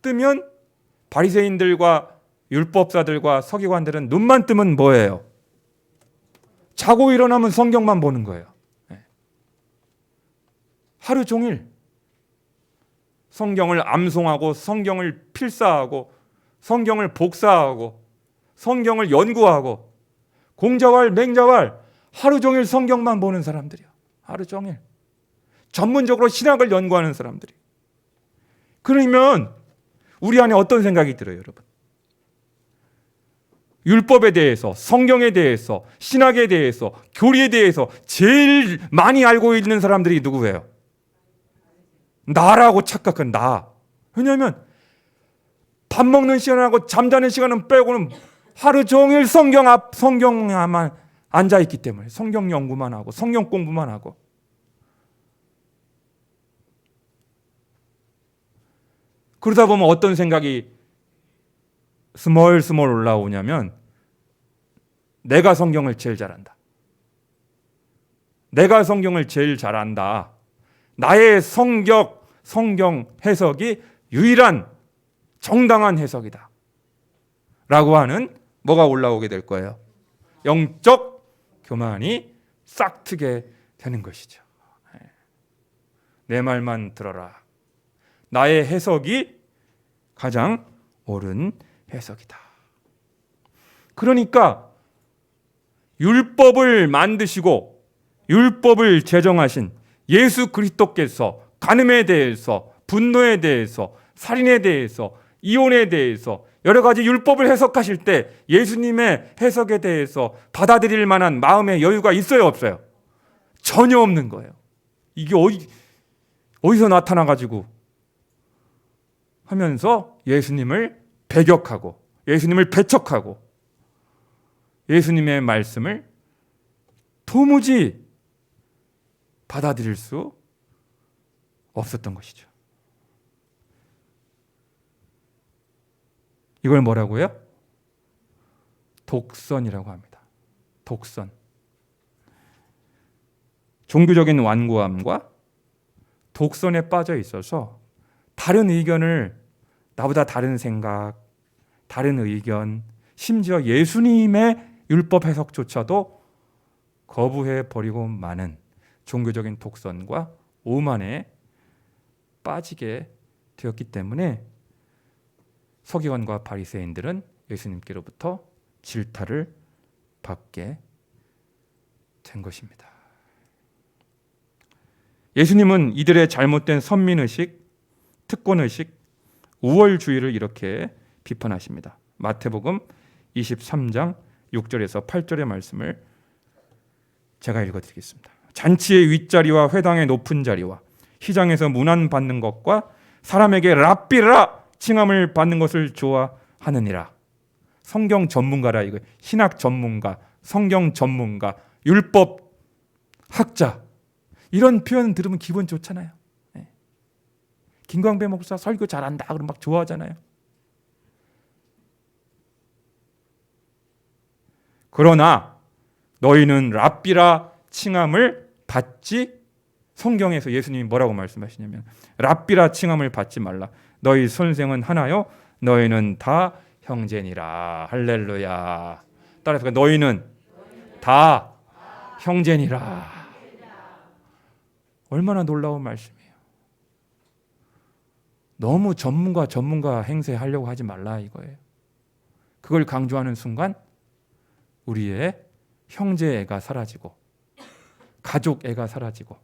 뜨면 바리새인들과 율법사들과 서기관들은 눈만 뜨면 뭐예요? 자고 일어나면 성경만 보는 거예요. 하루 종일 성경을 암송하고 성경을 필사하고 성경을 복사하고 성경을 연구하고 공자왈 맹자왈 하루 종일 성경만 보는 사람들이요. 하루 종일 전문적으로 신학을 연구하는 사람들이. 그러면 우리 안에 어떤 생각이 들어요, 여러분? 율법에 대해서, 성경에 대해서, 신학에 대해서, 교리에 대해서 제일 많이 알고 있는 사람들이 누구예요? 나라고 착각한 나. 왜냐하면 밥 먹는 시간하고 잠자는 시간은 빼고는 하루 종일 성경에만 앉아 있기 때문에 성경 연구만 하고 성경 공부만 하고. 그러다 보면 어떤 생각이 스멀스멀 올라오냐면 내가 성경을 제일 잘한다. 내가 성경을 제일 잘한다. 나의 성경 해석이 유일한 정당한 해석이다. 라고 하는 뭐가 올라오게 될 거예요? 영적 교만이 싹트게 되는 것이죠. 내 말만 들어라. 나의 해석이 가장 옳은 해석이다. 그러니까 율법을 만드시고 율법을 제정하신 예수 그리스도께서 간음에 대해서, 분노에 대해서, 살인에 대해서, 이혼에 대해서 여러 가지 율법을 해석하실 때 예수님의 해석에 대해서 받아들일 만한 마음의 여유가 있어요, 없어요? 전혀 없는 거예요. 이게 어디서 나타나가지고 하면서 예수님을 배격하고 예수님을 배척하고 예수님의 말씀을 도무지 받아들일 수 없었던 것이죠. 이걸 뭐라고요? 독선이라고 합니다. 독선. 종교적인 완고함과 독선에 빠져 있어서 다른 의견을, 나보다 다른 생각, 다른 의견, 심지어 예수님의 율법 해석조차도 거부해 버리고 마는 종교적인 독선과 오만에 빠지게 되었기 때문에 서기관과 바리새인들은 예수님께로부터 질타를 받게 된 것입니다. 예수님은 이들의 잘못된 선민의식, 특권의식, 우월주의를 이렇게 비판하십니다. 마태복음 23장 6절에서 8절의 말씀을 제가 읽어드리겠습니다. 잔치의 윗자리와 회당의 높은 자리와 시장에서 문안 받는 것과 사람에게 랍비라 칭함을 받는 것을 좋아하느니라. 성경 전문가라 이거. 신학 전문가, 성경 전문가, 율법 학자. 이런 표현 들으면 기분 좋잖아요. 네. 김광배 목사 설교 잘한다 그러면 막 좋아하잖아요. 그러나 너희는 랍비라 칭함을 받지, 성경에서 예수님이 뭐라고 말씀하시냐면 랍비라 칭함을 받지 말라. 너희 선생은 하나요, 너희는 다 형제니라. 할렐루야. 따라서 너희는 다 형제니라. 얼마나 놀라운 말씀이에요. 너무 전문가 행세하려고 하지 말라 이거예요. 그걸 강조하는 순간 우리의 형제애가 사라지고 가족애가 사라지고,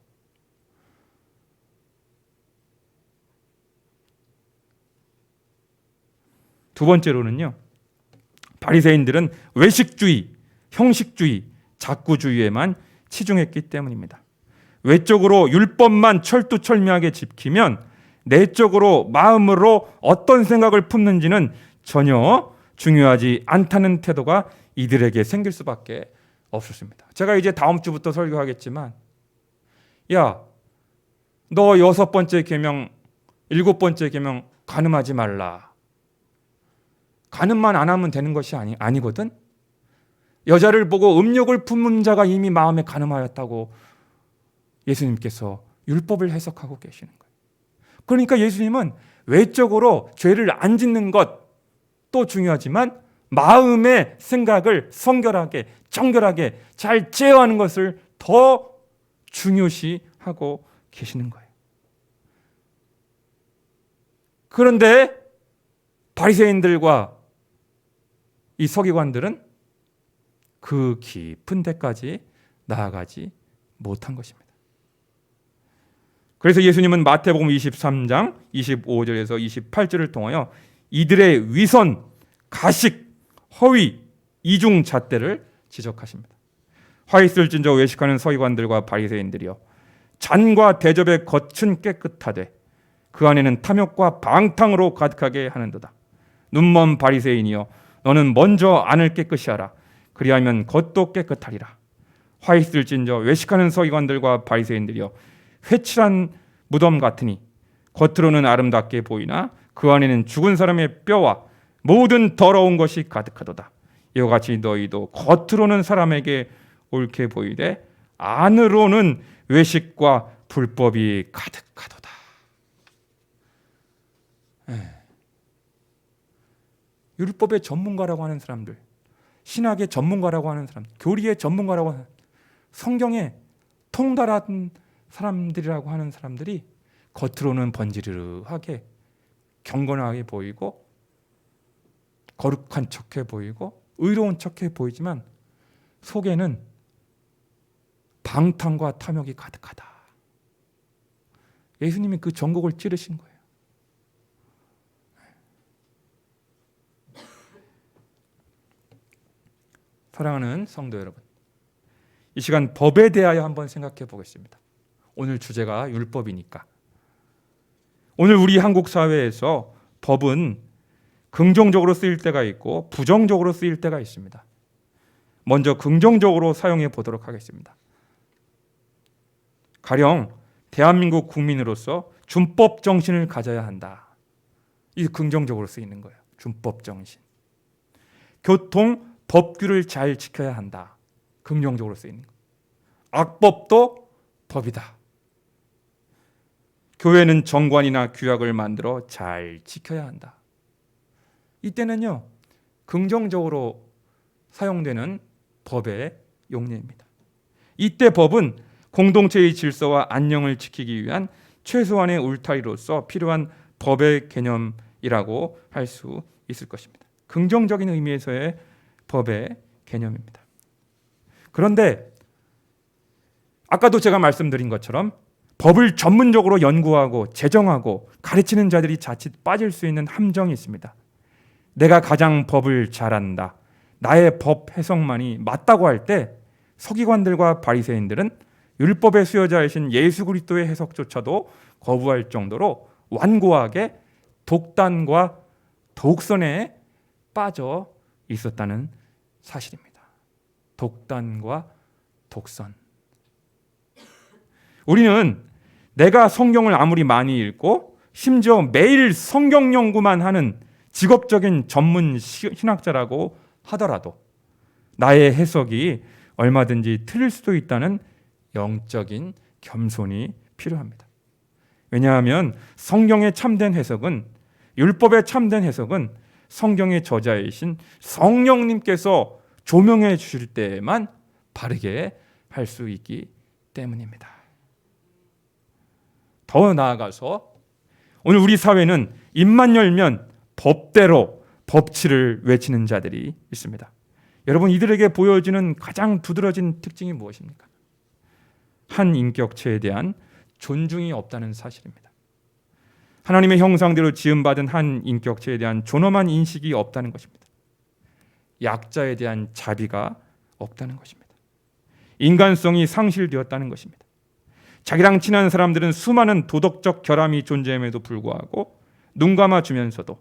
두 번째로는요, 바리새인들은 외식주의, 형식주의, 작구주의에만 치중했기 때문입니다. 외적으로 율법만 철두철미하게 지키면 내적으로 마음으로 어떤 생각을 품는지는 전혀 중요하지 않다는 태도가 이들에게 생길 수밖에 없었습니다. 제가 이제 다음 주부터 설교하겠지만, 야, 너 6번째 계명, 7번째 계명 간음하지 말라. 간음만 안 하면 되는 것이 아니거든. 여자를 보고 음욕을 품는 자가 이미 마음에 간음하였다고 예수님께서 율법을 해석하고 계시는 거예요. 그러니까 예수님은 외적으로 죄를 안 짓는 것도 중요하지만 마음의 생각을 성결하게, 정결하게 잘 제어하는 것을 더 중요시하고 계시는 거예요. 그런데 바리새인들과 이 서기관들은 그 깊은 데까지 나아가지 못한 것입니다. 그래서 예수님은 마태복음 23장 25절에서 28절을 통하여 이들의 위선, 가식, 허위, 이중 잣대를 지적하십니다. 화 있을진저 외식하는 서기관들과 바리새인들이여, 잔과 대접의 겉은 깨끗하되 그 안에는 탐욕과 방탕으로 가득하게 하는도다. 눈먼 바리새인이여, 너는 먼저 안을 깨끗이 하라. 그리하면 겉도 깨끗하리라. 화 있을진저 외식하는 서기관들과 바리새인들이여, 회칠한 무덤 같으니 겉으로는 아름답게 보이나 그 안에는 죽은 사람의 뼈와 모든 더러운 것이 가득하도다. 이와 같이 너희도 겉으로는 사람에게 옳게 보이되 안으로는 외식과 불법이 가득하도다. 율법의 전문가라고 하는 사람들, 신학의 전문가라고 하는 사람, 교리의 전문가라고 하는, 성경에 통달한 사람들이라고 하는 사람들이 겉으로는 번지르르하게 경건하게 보이고 거룩한 척해 보이고 의로운 척해 보이지만 속에는 방탕과 탐욕이 가득하다. 예수님이 그 전곡을 찌르신 거예요. 사랑하는 성도 여러분, 이 시간 법에 대하여 한번 생각해 보겠습니다. 오늘 주제가 율법이니까. 오늘 우리 한국 사회에서 법은 긍정적으로 쓰일 때가 있고 부정적으로 쓰일 때가 있습니다. 먼저 긍정적으로 사용해 보도록 하겠습니다. 가령 대한민국 국민으로서 준법 정신을 가져야 한다. 이 긍정적으로 쓰이는 거예요. 준법 정신. 교통 법규를 잘 지켜야 한다. 긍정적으로 쓰이는 거예요. 악법도 법이다. 교회는 정관이나 규약을 만들어 잘 지켜야 한다. 이때는요, 긍정적으로 사용되는 법의 용례입니다. 이때 법은 공동체의 질서와 안녕을 지키기 위한 최소한의 울타리로서 필요한 법의 개념이라고 할 수 있을 것입니다. 긍정적인 의미에서의 법의 개념입니다. 그런데 아까도 제가 말씀드린 것처럼 법을 전문적으로 연구하고 제정하고 가르치는 자들이 자칫 빠질 수 있는 함정이 있습니다. 내가 가장 법을 잘한다, 나의 법 해석만이 맞다고 할 때 서기관들과 바리새인들은 율법의 수여자이신 예수 그리스도의 해석조차도 거부할 정도로 완고하게 독단과 독선에 빠져 있었다는 사실입니다. 독단과 독선. 우리는 내가 성경을 아무리 많이 읽고 심지어 매일 성경 연구만 하는 직업적인 전문 신학자라고 하더라도 나의 해석이 얼마든지 틀릴 수도 있다는 영적인 겸손이 필요합니다. 왜냐하면 성경의 참된 해석은, 율법의 참된 해석은 성경의 저자이신 성령님께서 조명해 주실 때에만 바르게 할 수 있기 때문입니다. 더 나아가서 오늘 우리 사회는 입만 열면 법대로 법치를 외치는 자들이 있습니다. 여러분, 이들에게 보여지는 가장 두드러진 특징이 무엇입니까? 한 인격체에 대한 존중이 없다는 사실입니다. 하나님의 형상대로 지음받은 한 인격체에 대한 존엄한 인식이 없다는 것입니다. 약자에 대한 자비가 없다는 것입니다. 인간성이 상실되었다는 것입니다. 자기랑 친한 사람들은 수많은 도덕적 결함이 존재함에도 불구하고 눈 감아주면서도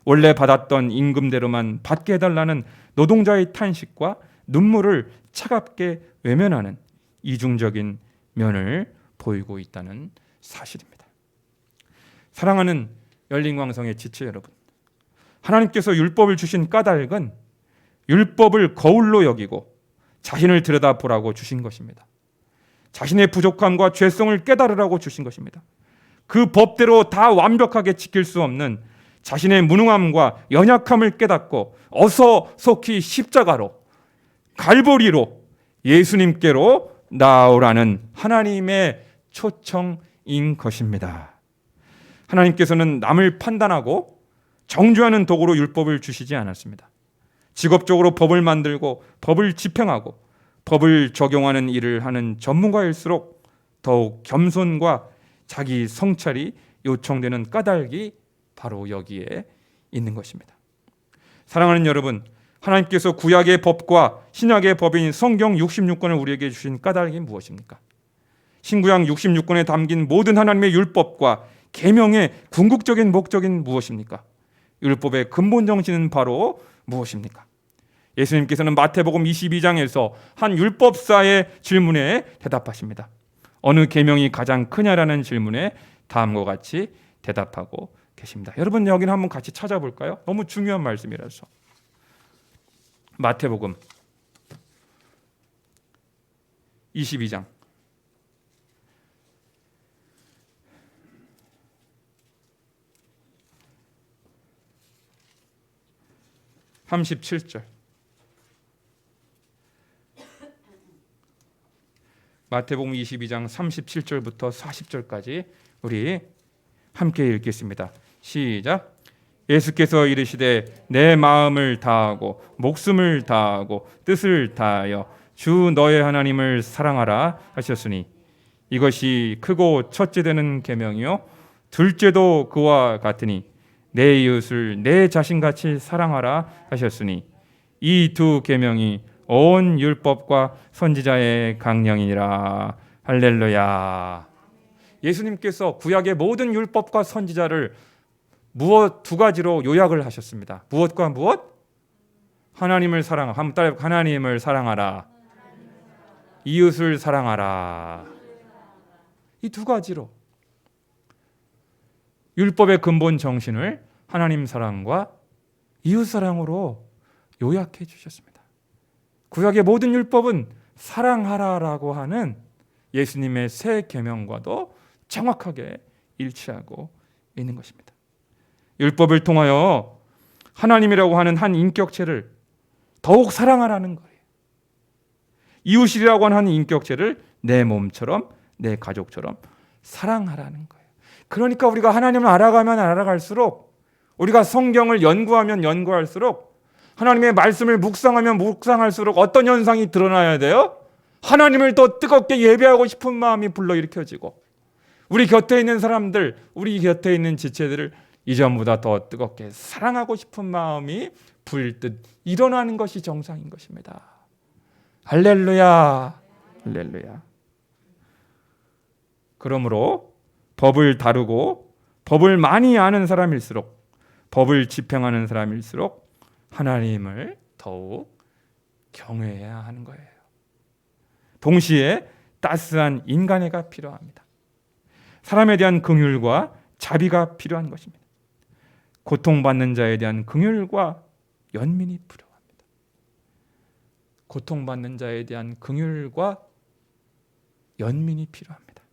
원래 받았던 임금대로만 받게 해달라는 노동자의 탄식과 눈물을 차갑게 외면하는 이중적인 면을 보이고 있다는 사실입니다. 사랑하는 열린광성의 지체 여러분, 하나님께서 율법을 주신 까닭은 율법을 거울로 여기고 자신을 들여다보라고 주신 것입니다. 자신의 부족함과 죄성을 깨달으라고 주신 것입니다. 그 법대로 다 완벽하게 지킬 수 없는 자신의 무능함과 연약함을 깨닫고 어서 속히 십자가로, 갈보리로, 예수님께로 나아오라는 하나님의 초청인 것입니다. 하나님께서는 남을 판단하고 정죄하는 도구로 율법을 주시지 않았습니다. 직업적으로 법을 만들고 법을 집행하고 법을 적용하는 일을 하는 전문가일수록 더욱 겸손과 자기 성찰이 요청되는 까닭이 바로 여기에 있는 것입니다. 사랑하는 여러분, 하나님께서 구약의 법과 신약의 법인 성경 66권을 우리에게 주신 까닭이 무엇입니까? 신구약 66권에 담긴 모든 하나님의 율법과 계명의 궁극적인 목적인 무엇입니까? 율법의 근본 정신은 바로 무엇입니까? 예수님께서는 마태복음 22장에서 한 율법사의 질문에 대답하십니다. 어느 계명이 가장 크냐라는 질문에 다음과 같이 대답하고 계십니다. 여러분, 여기는 한번 같이 찾아볼까요? 너무 중요한 말씀이라서. 마태복음 22장 37절. 마태복음 22장 37절부터 40절까지 우리 함께 읽겠습니다. 시작. 예수께서 이르시되 내 마음을 다하고 목숨을 다하고 뜻을 다하여 주 너의 하나님을 사랑하라 하셨으니 이것이 크고 첫째 되는 계명이요 둘째도 그와 같으니 내 이웃을 내 자신같이 사랑하라 하셨으니 이 두 계명이 온 율법과 선지자의 강령이니라. 할렐루야. 예수님께서 구약의 모든 율법과 선지자를 두 가지로 요약을 하셨습니다. 무엇과 무엇? 하나님을 사랑하라. 한번 따라 하나님을 사랑하라. 이웃을 사랑하라. 이 두 가지로 율법의 근본 정신을 하나님 사랑과 이웃 사랑으로 요약해 주셨습니다. 구약의 모든 율법은 사랑하라라고 하는 예수님의 새 계명과도 정확하게 일치하고 있는 것입니다. 율법을 통하여 하나님이라고 하는 한 인격체를 더욱 사랑하라는 거예요. 이웃이라고 하는 인격체를 내 몸처럼 내 가족처럼 사랑하라는 거예요. 그러니까 우리가 하나님을 알아가면 알아갈수록, 우리가 성경을 연구하면 연구할수록, 하나님의 말씀을 묵상하면 묵상할수록 어떤 현상이 드러나야 돼요? 하나님을 더 뜨겁게 예배하고 싶은 마음이 불러일으켜지고, 우리 곁에 있는 사람들, 우리 곁에 있는 지체들을 이전보다 더 뜨겁게 사랑하고 싶은 마음이 불듯 일어나는 것이 정상인 것입니다. 할렐루야, 할렐루야. 그러므로 법을 다루고 법을 많이 아는 사람일수록, 법을 집행하는 사람일수록 하나님을 더욱 경외해야 하는 거예요. 동시에 따스한 인간애가 필요합니다. 사람에 대한 긍휼과 자비가 필요한 것입니다. 고통받는 자에 대한 긍휼과 연민이 필요합니다. 고통받는 자에 대한 긍휼과 연민이 필요합니다.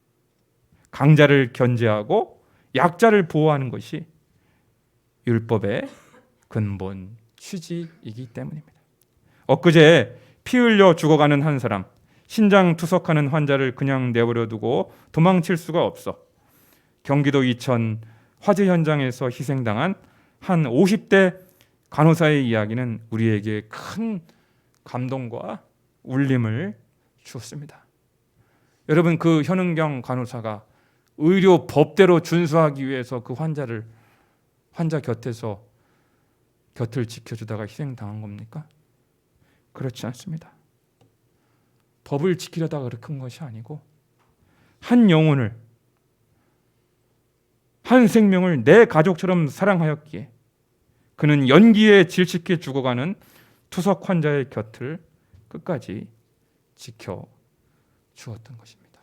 강자를 견제하고 약자를 보호하는 것이 율법의 근본 취지이기 때문입니다. 엊그제 피 흘려 죽어가는 한 사람, 신장투석하는 환자를 그냥 내버려 두고 도망칠 수가 없어 경기도 이천 화재 현장에서 희생당한 한 50대 간호사의 이야기는 우리에게 큰 감동과 울림을 주었습니다. 여러분, 그 현은경 간호사가 의료 법대로 준수하기 위해서 그 환자 곁에서 곁을 지켜주다가 희생당한 겁니까? 그렇지 않습니다. 법을 지키려다가 그렇게 한 것이 아니고 한 영혼을, 한 생명을 내 가족처럼 사랑하였기에 그는 연기에 질식해 죽어가는 투석 환자의 곁을 끝까지 지켜 주었던 것입니다.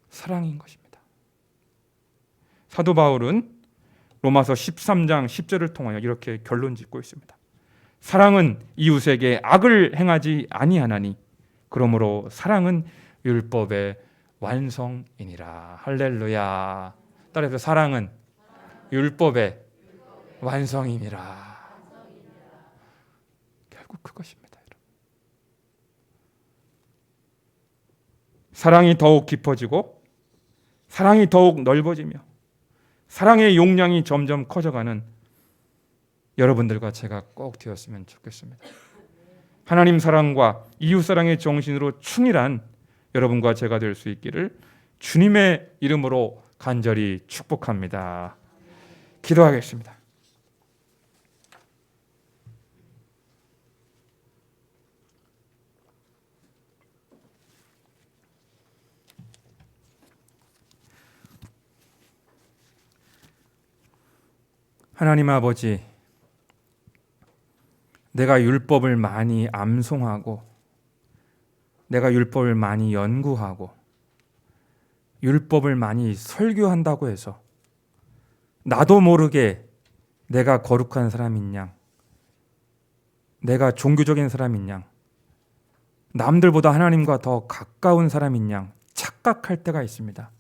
사랑인 것입니다. 사도 바울은 로마서 13장 10절을 통하여 이렇게 결론 짓고 있습니다. 사랑은 이웃에게 악을 행하지 아니하나니 그러므로 사랑은 율법의 완성이니라. 할렐루야. 따라서 사랑은 율법의 완성이니라. 결국 그것입니다. 사랑이 더욱 깊어지고 사랑이 더욱 넓어지며 사랑의 용량이 점점 커져가는 여러분들과 제가 꼭 되었으면 좋겠습니다. 하나님 사랑과 이웃 사랑의 정신으로 충실한 여러분과 제가 될 수 있기를 주님의 이름으로 간절히 축복합니다. 기도하겠습니다. 하나님 아버지, 내가 율법을 많이 암송하고 내가 율법을 많이 연구하고 율법을 많이 설교한다고 해서 나도 모르게 내가 거룩한 사람인 양, 내가 종교적인 사람인 양, 남들보다 하나님과 더 가까운 사람인 양 착각할 때가 있습니다.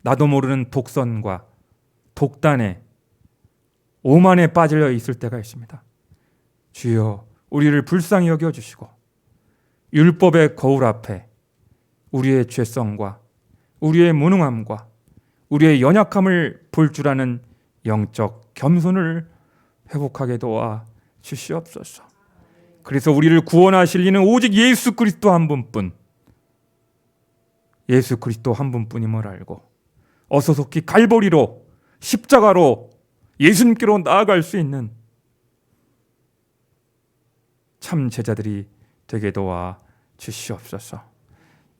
나도 모르는 독선과 독단에 오만에 빠져 있을 때가 있습니다. 주여, 우리를 불쌍히 여겨주시고 율법의 거울 앞에 우리의 죄성과 우리의 무능함과 우리의 연약함을 볼 줄 아는 영적 겸손을 회복하게 도와 주시옵소서. 그래서 우리를 구원하실 이는 오직 예수 그리스도 한 분뿐, 예수 그리스도 한 분뿐임을 알고 어서 속히 갈보리로, 십자가로 예수님께로 나아갈 수 있는 참 제자들이 되게 도와 주시옵소서.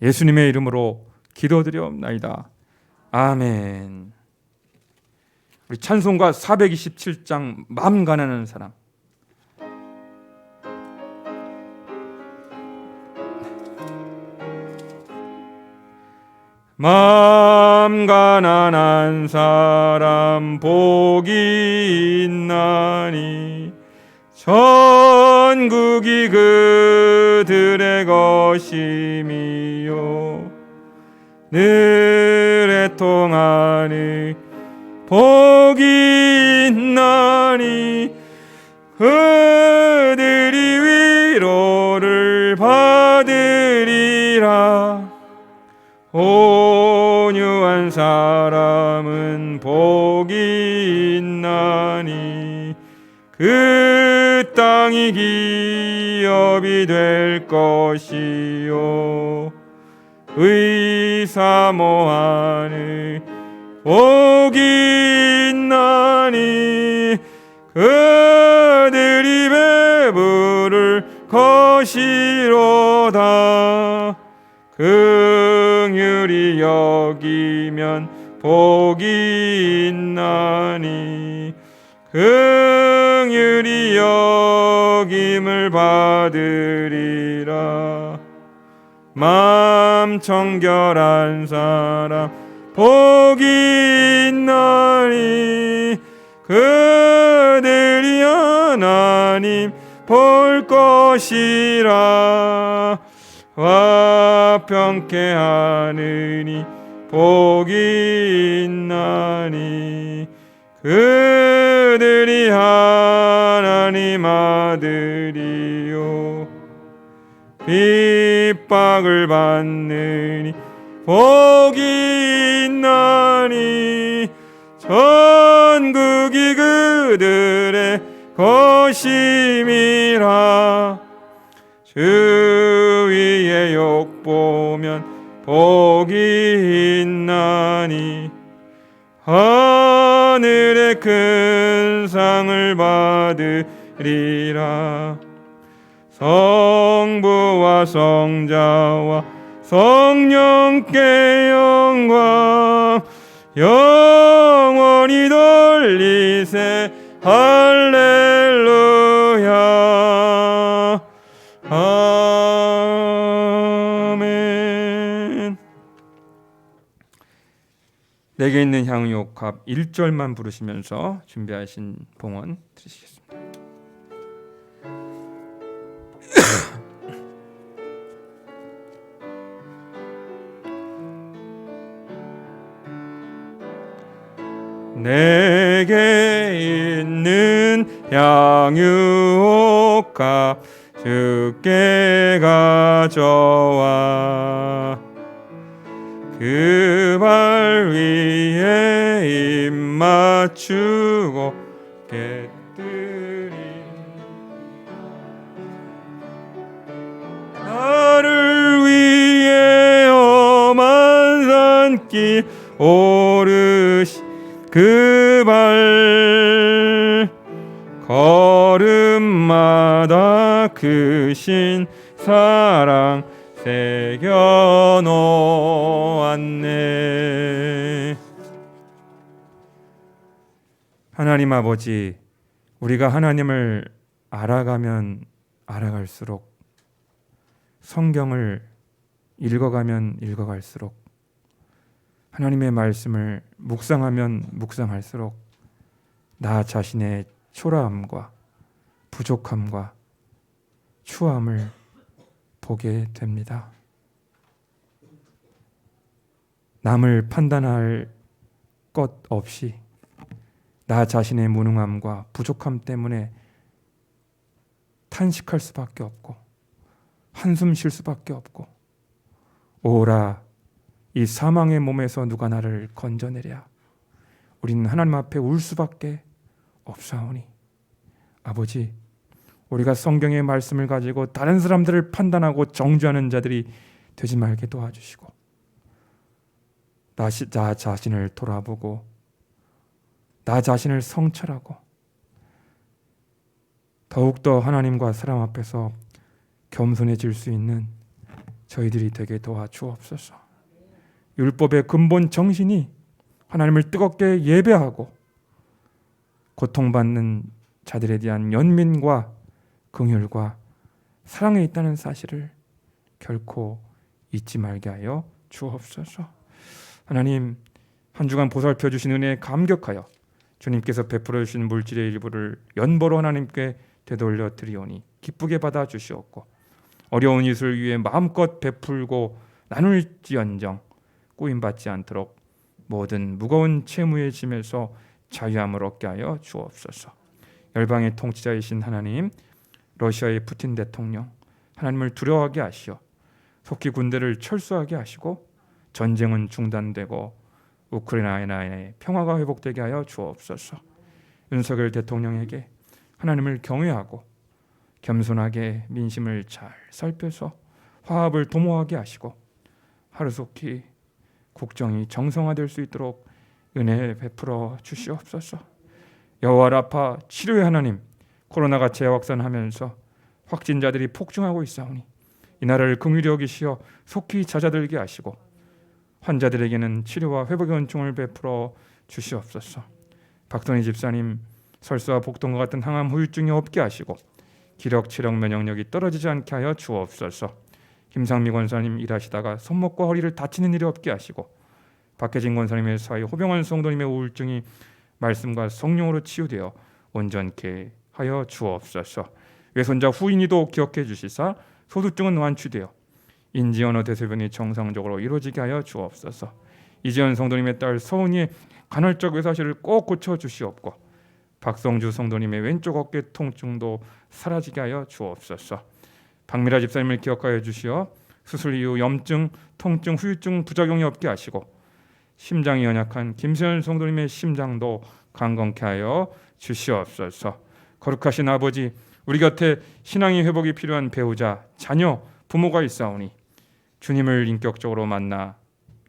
예수님의 이름으로 기도드리옵나이다. 아멘. 우리 찬송가 427장 마음 가난한 사람. 마음 가난한 사람 복이 있나니 천국이 그들의 것임이요 늘 애통하니 복이 있나니 그들이 위로를 받으리라. 온유한 사람은 복이 있나니 그 땅이 기업이 될 것이요 의사모하는 복이 있나니 그들이 배부를 것이로다. 긍휼히 여기면 복이 있나니 긍휼히 여김을 받으리라. 마음 청결한 사람 복이 있나니 그들이 하나님 볼 것이라. 화평케 하느니 복이 있나니 그들이 하나님 아들이요. 핍박을 받느니 복이 있나니 천국이 그들의 것임이라. 주위의 욕보면 복이 있나니 하늘의 큰 상을 받으리라. 성부와 성자와 성령께 영광 영원히 돌리세. 할렐루야. 아멘. 내게 있는 향유옥합 1절만 부르시면서 준비하신 봉헌 드리시겠습니다. 내게 있는 향유옥합 주께 가져와. 그 발 위에 입 맞추고 객들이 나를 위해 험한 산길 오르시. 그 발 걸음마다 크신 사랑 새겨 놓았네. 하나님 아버지, 우리가 하나님을 알아가면 알아갈수록, 성경을 읽어가면 읽어갈수록, 하나님의 말씀을 묵상하면 묵상할수록 나 자신의 초라함과 부족함과 추함을 보게 됩니다. 남을 판단할 것 없이 나 자신의 무능함과 부족함 때문에 탄식할 수밖에 없고 한숨 쉴 수밖에 없고, 오라 이 사망의 몸에서 누가 나를 건져내랴. 우리는 하나님 앞에 울 수밖에 없사오니, 아버지, 우리가 성경의 말씀을 가지고 다른 사람들을 판단하고 정죄하는 자들이 되지 말게 도와주시고, 나 자신을 돌아보고 나 자신을 성찰하고 더욱더 하나님과 사람 앞에서 겸손해질 수 있는 저희들이 되게 도와주옵소서. 율법의 근본 정신이 하나님을 뜨겁게 예배하고 고통받는 자들에 대한 연민과 긍휼과 사랑에 있다는 사실을 결코 잊지 말게 하여 주옵소서. 하나님, 한 주간 보살펴 주신 은혜에 감격하여 주님께서 베풀어 주신 물질의 일부를 연보로 하나님께 되돌려 드리오니 기쁘게 받아 주시옵고, 어려운 이웃을 위해 마음껏 베풀고 나눌지언정 꾸임받지 않도록 모든 무거운 채무의 짐에서 자유함을 얻게 하여 주옵소서. 열방의 통치자이신 하나님, 러시아의 푸틴 대통령 하나님을 두려워하게 하시어 속히 군대를 철수하게 하시고 전쟁은 중단되고 우크라이나의 평화가 회복되게 하여 주옵소서. 윤석열 대통령에게 하나님을 경외하고 겸손하게 민심을 잘 살펴서 화합을 도모하게 하시고 하루속히 국정이 정상화될 수 있도록 은혜 베풀어 주시옵소서. 여호와 라파 치료의 하나님, 코로나가 재확산하면서 확진자들이 폭증하고 있사오니 이날을 긍휼히 여기시어 속히 찾아들게 하시고 환자들에게는 치료와 회복의 은총을 베풀어 주시옵소서. 박선희 집사님 설사와 복통과 같은 항암 후유증이 없게 하시고 기력, 체력, 면역력이 떨어지지 않게 하여 주옵소서. 김상미 권사님 일하시다가 손목과 허리를 다치는 일이 없게 하시고 박혜진 권사님의 사이 호병환 성도님의 우울증이 말씀과 성령으로 치유되어 온전케 하여 주옵소서. 외손자 후인이도 기억해 주시사 소두증은 완치되어 인지 언어 대소변이 정상적으로 이루어지게 하여 주옵소서. 이지연 성도님의 딸 서은이의 간헐적 외사실을 꼭 고쳐 주시옵고 박성주 성도님의 왼쪽 어깨 통증도 사라지게 하여 주옵소서. 박미라 집사님을 기억하여 주시어 수술 이후 염증, 통증, 후유증 부작용이 없게 하시고 심장이 연약한 김세현 성도님의 심장도 강건케 하여 주시옵소서. 거룩하신 아버지, 우리 곁에 신앙의 회복이 필요한 배우자, 자녀, 부모가 있사오니 주님을 인격적으로 만나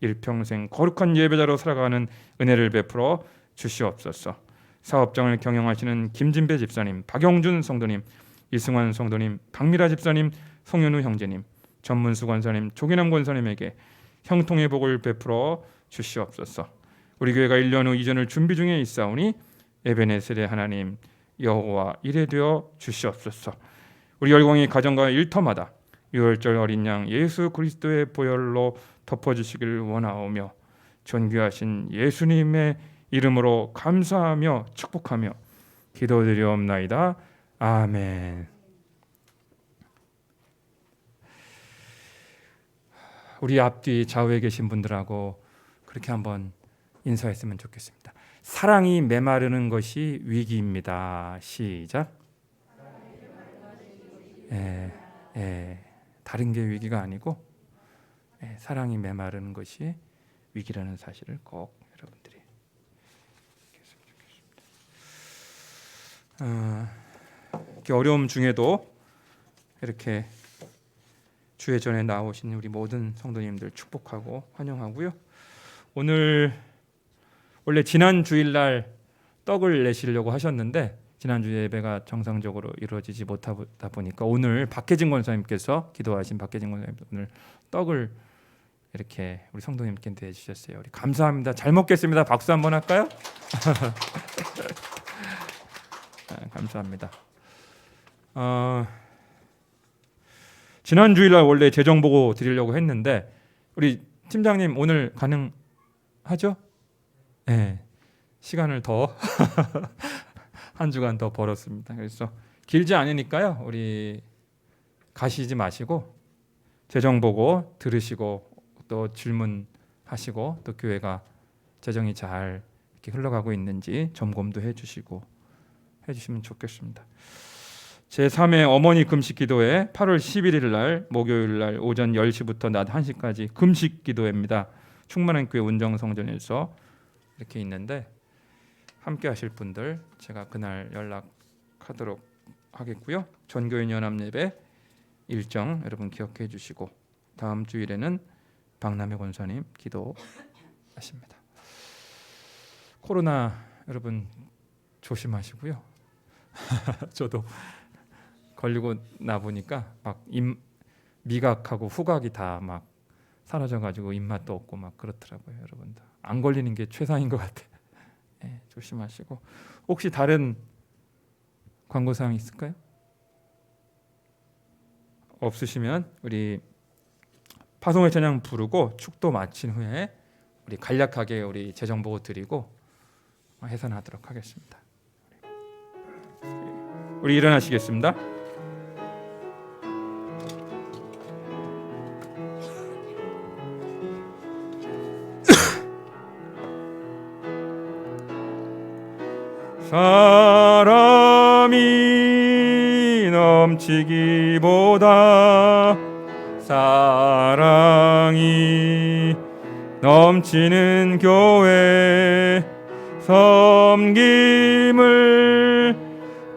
일평생 거룩한 예배자로 살아가는 은혜를 베풀어 주시옵소서. 사업장을 경영하시는 김진배 집사님, 박영준 성도님, 이승환 성도님, 박미라 집사님, 송현우 형제님, 전문수 권사님, 조기남 권사님에게 형통의 복을 베풀어 주시옵소서. 우리 교회가 1년 후 이전을 준비 중에 있사오니 에베네셀의 하나님 여호와 이레 되어 주시옵소서. 우리 열광의 가정과 일터마다 유월절 어린 양 예수 그리스도의 보혈로 덮어주시기를 원하오며 존귀하신 예수님의 이름으로 감사하며 축복하며 기도드리옵나이다. 아멘. 우리 앞뒤 좌우에 계신 분들하고 그렇게 한번 인사했으면 좋겠습니다. 사랑이 메마르는 것이 위기입니다. 시작. 다른 게 위기가 아니고 사랑이 메마르는 것이 위기라는 사실을 꼭 여러분들이 했으면 좋겠습니다. 이렇게 어려움 중에도 이렇게 주의 전에 나오신 우리 모든 성도님들 축복하고 환영하고요. 오늘 원래 지난 주일날 떡을 내시려고 하셨는데 지난주 예배가 정상적으로 이루어지지 못하다 보니까 오늘 박혜진 권사님께서 기도하신 박혜진 권사님 오늘 떡을 이렇게 우리 성도님께 내주셨어요. 우리 감사합니다. 잘 먹겠습니다. 박수 한번 할까요? 감사합니다. 지난 주일날 원래 재정 보고 드리려고 했는데 우리 팀장님 오늘 가능하죠? 네, 시간을 더 한 주간 더 벌었습니다. 그래서 길지 않으니까요. 우리 가시지 마시고 재정 보고 들으시고 또 질문하시고 또 교회가 재정이 잘 이렇게 흘러가고 있는지 점검도 해주시고 해주시면 좋겠습니다. 제3회 어머니 금식 기도회 8월 11일 날 목요일 날 오전 10시부터 낮 1시까지 금식 기도회입니다. 충만한 교회 운정성전에서 이렇게 있는데 함께 하실 분들 제가 그날 연락하도록 하겠고요. 전교인 연합 예배 일정 여러분 기억해 주시고 다음 주일에는 박남회 권사님 기도하십니다. 코로나 여러분 조심하시고요. 저도 걸리고 나 보니까 막 미각하고 후각이 다 막 사라져가지고 입맛도 없고 막 그렇더라고요. 여러분들 안 걸리는 게 최상인 것 같아요. 네, 조심하시고 혹시 다른 광고사항 있을까요? 없으시면 우리 파송의 찬양 부르고 축도 마친 후에 우리 간략하게 우리 재정 보고 드리고 해산하도록 하겠습니다. 우리 일어나시겠습니다. 사람이 넘치기보다 사랑이 넘치는 교회 섬김을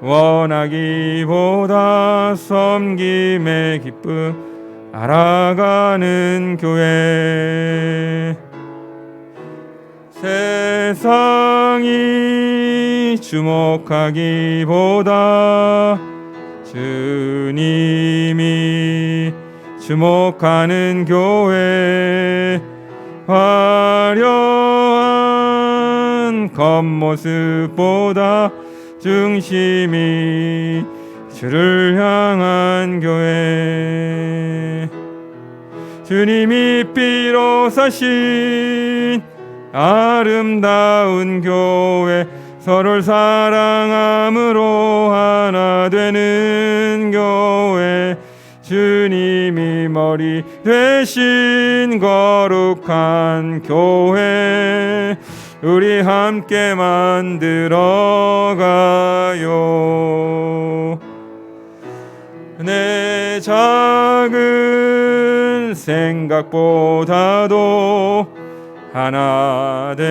원하기보다 섬김의 기쁨 알아가는 교회. 세상이 주목하기보다 주님이 주목하는 교회. 화려한 겉모습보다 중심이 주를 향한 교회. 주님이 피로 사신 아름다운 교회. 서로를 사랑함으로 하나 되는 교회. 주님이 머리 되신 거룩한 교회. 우리 함께 만들어가요. 내 작은 생각보다도 하나됨에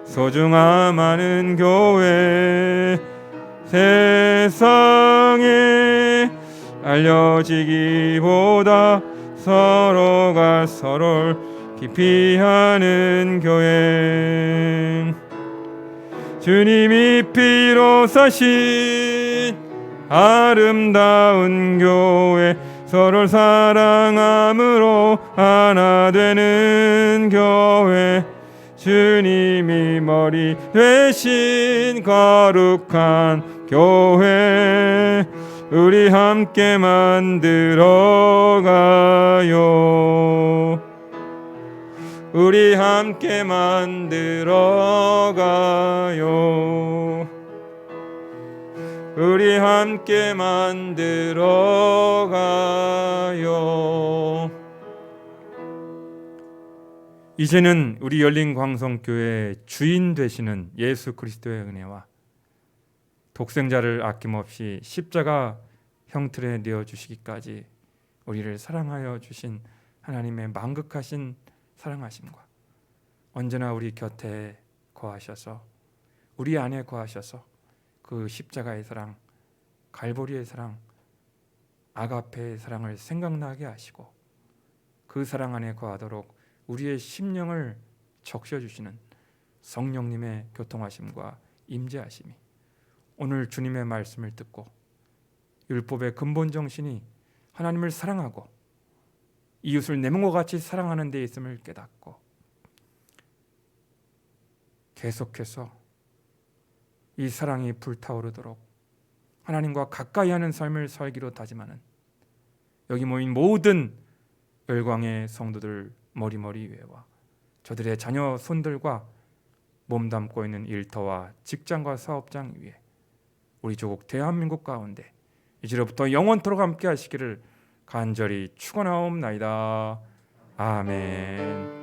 소중함 많은 교회. 세상에 알려지기보다 서로가 서로를 깊이 아는 교회. 주님이 피로 사신 아름다운 교회. 서로를 사랑함으로 하나 되는 교회. 주님이 머리 되신 거룩한 교회. 우리 함께 만들어가요. 우리 함께 만들어가요. 우리 함께 만들어가요. 이제는 우리 열린 광성교회 주인 되시는 예수 그리스도의 은혜와 독생자를 아낌없이 십자가 형틀에 내어주시기까지 우리를 사랑하여 주신 하나님의 만극하신 사랑하심과 언제나 우리 곁에 거하셔서 우리 안에 거하셔서 그 십자가의 사랑, 갈보리의 사랑, 아가페의 사랑을 생각나게 하시고 그 사랑 안에 거하도록 우리의 심령을 적셔주시는 성령님의 교통하심과 임재하심이 오늘 주님의 말씀을 듣고 율법의 근본 정신이 하나님을 사랑하고 이웃을 내 몸과 같이 사랑하는 데 있음을 깨닫고 계속해서 이 사랑이 불타오르도록 하나님과 가까이 하는 삶을 살기로 다짐하는 여기 모인 모든 열광의 성도들 머리머리 위에와 저들의 자녀 손들과 몸담고 있는 일터와 직장과 사업장 위에 우리 조국 대한민국 가운데 이제로부터 영원토록 함께 하시기를 간절히 축원하옵나이다. 아멘.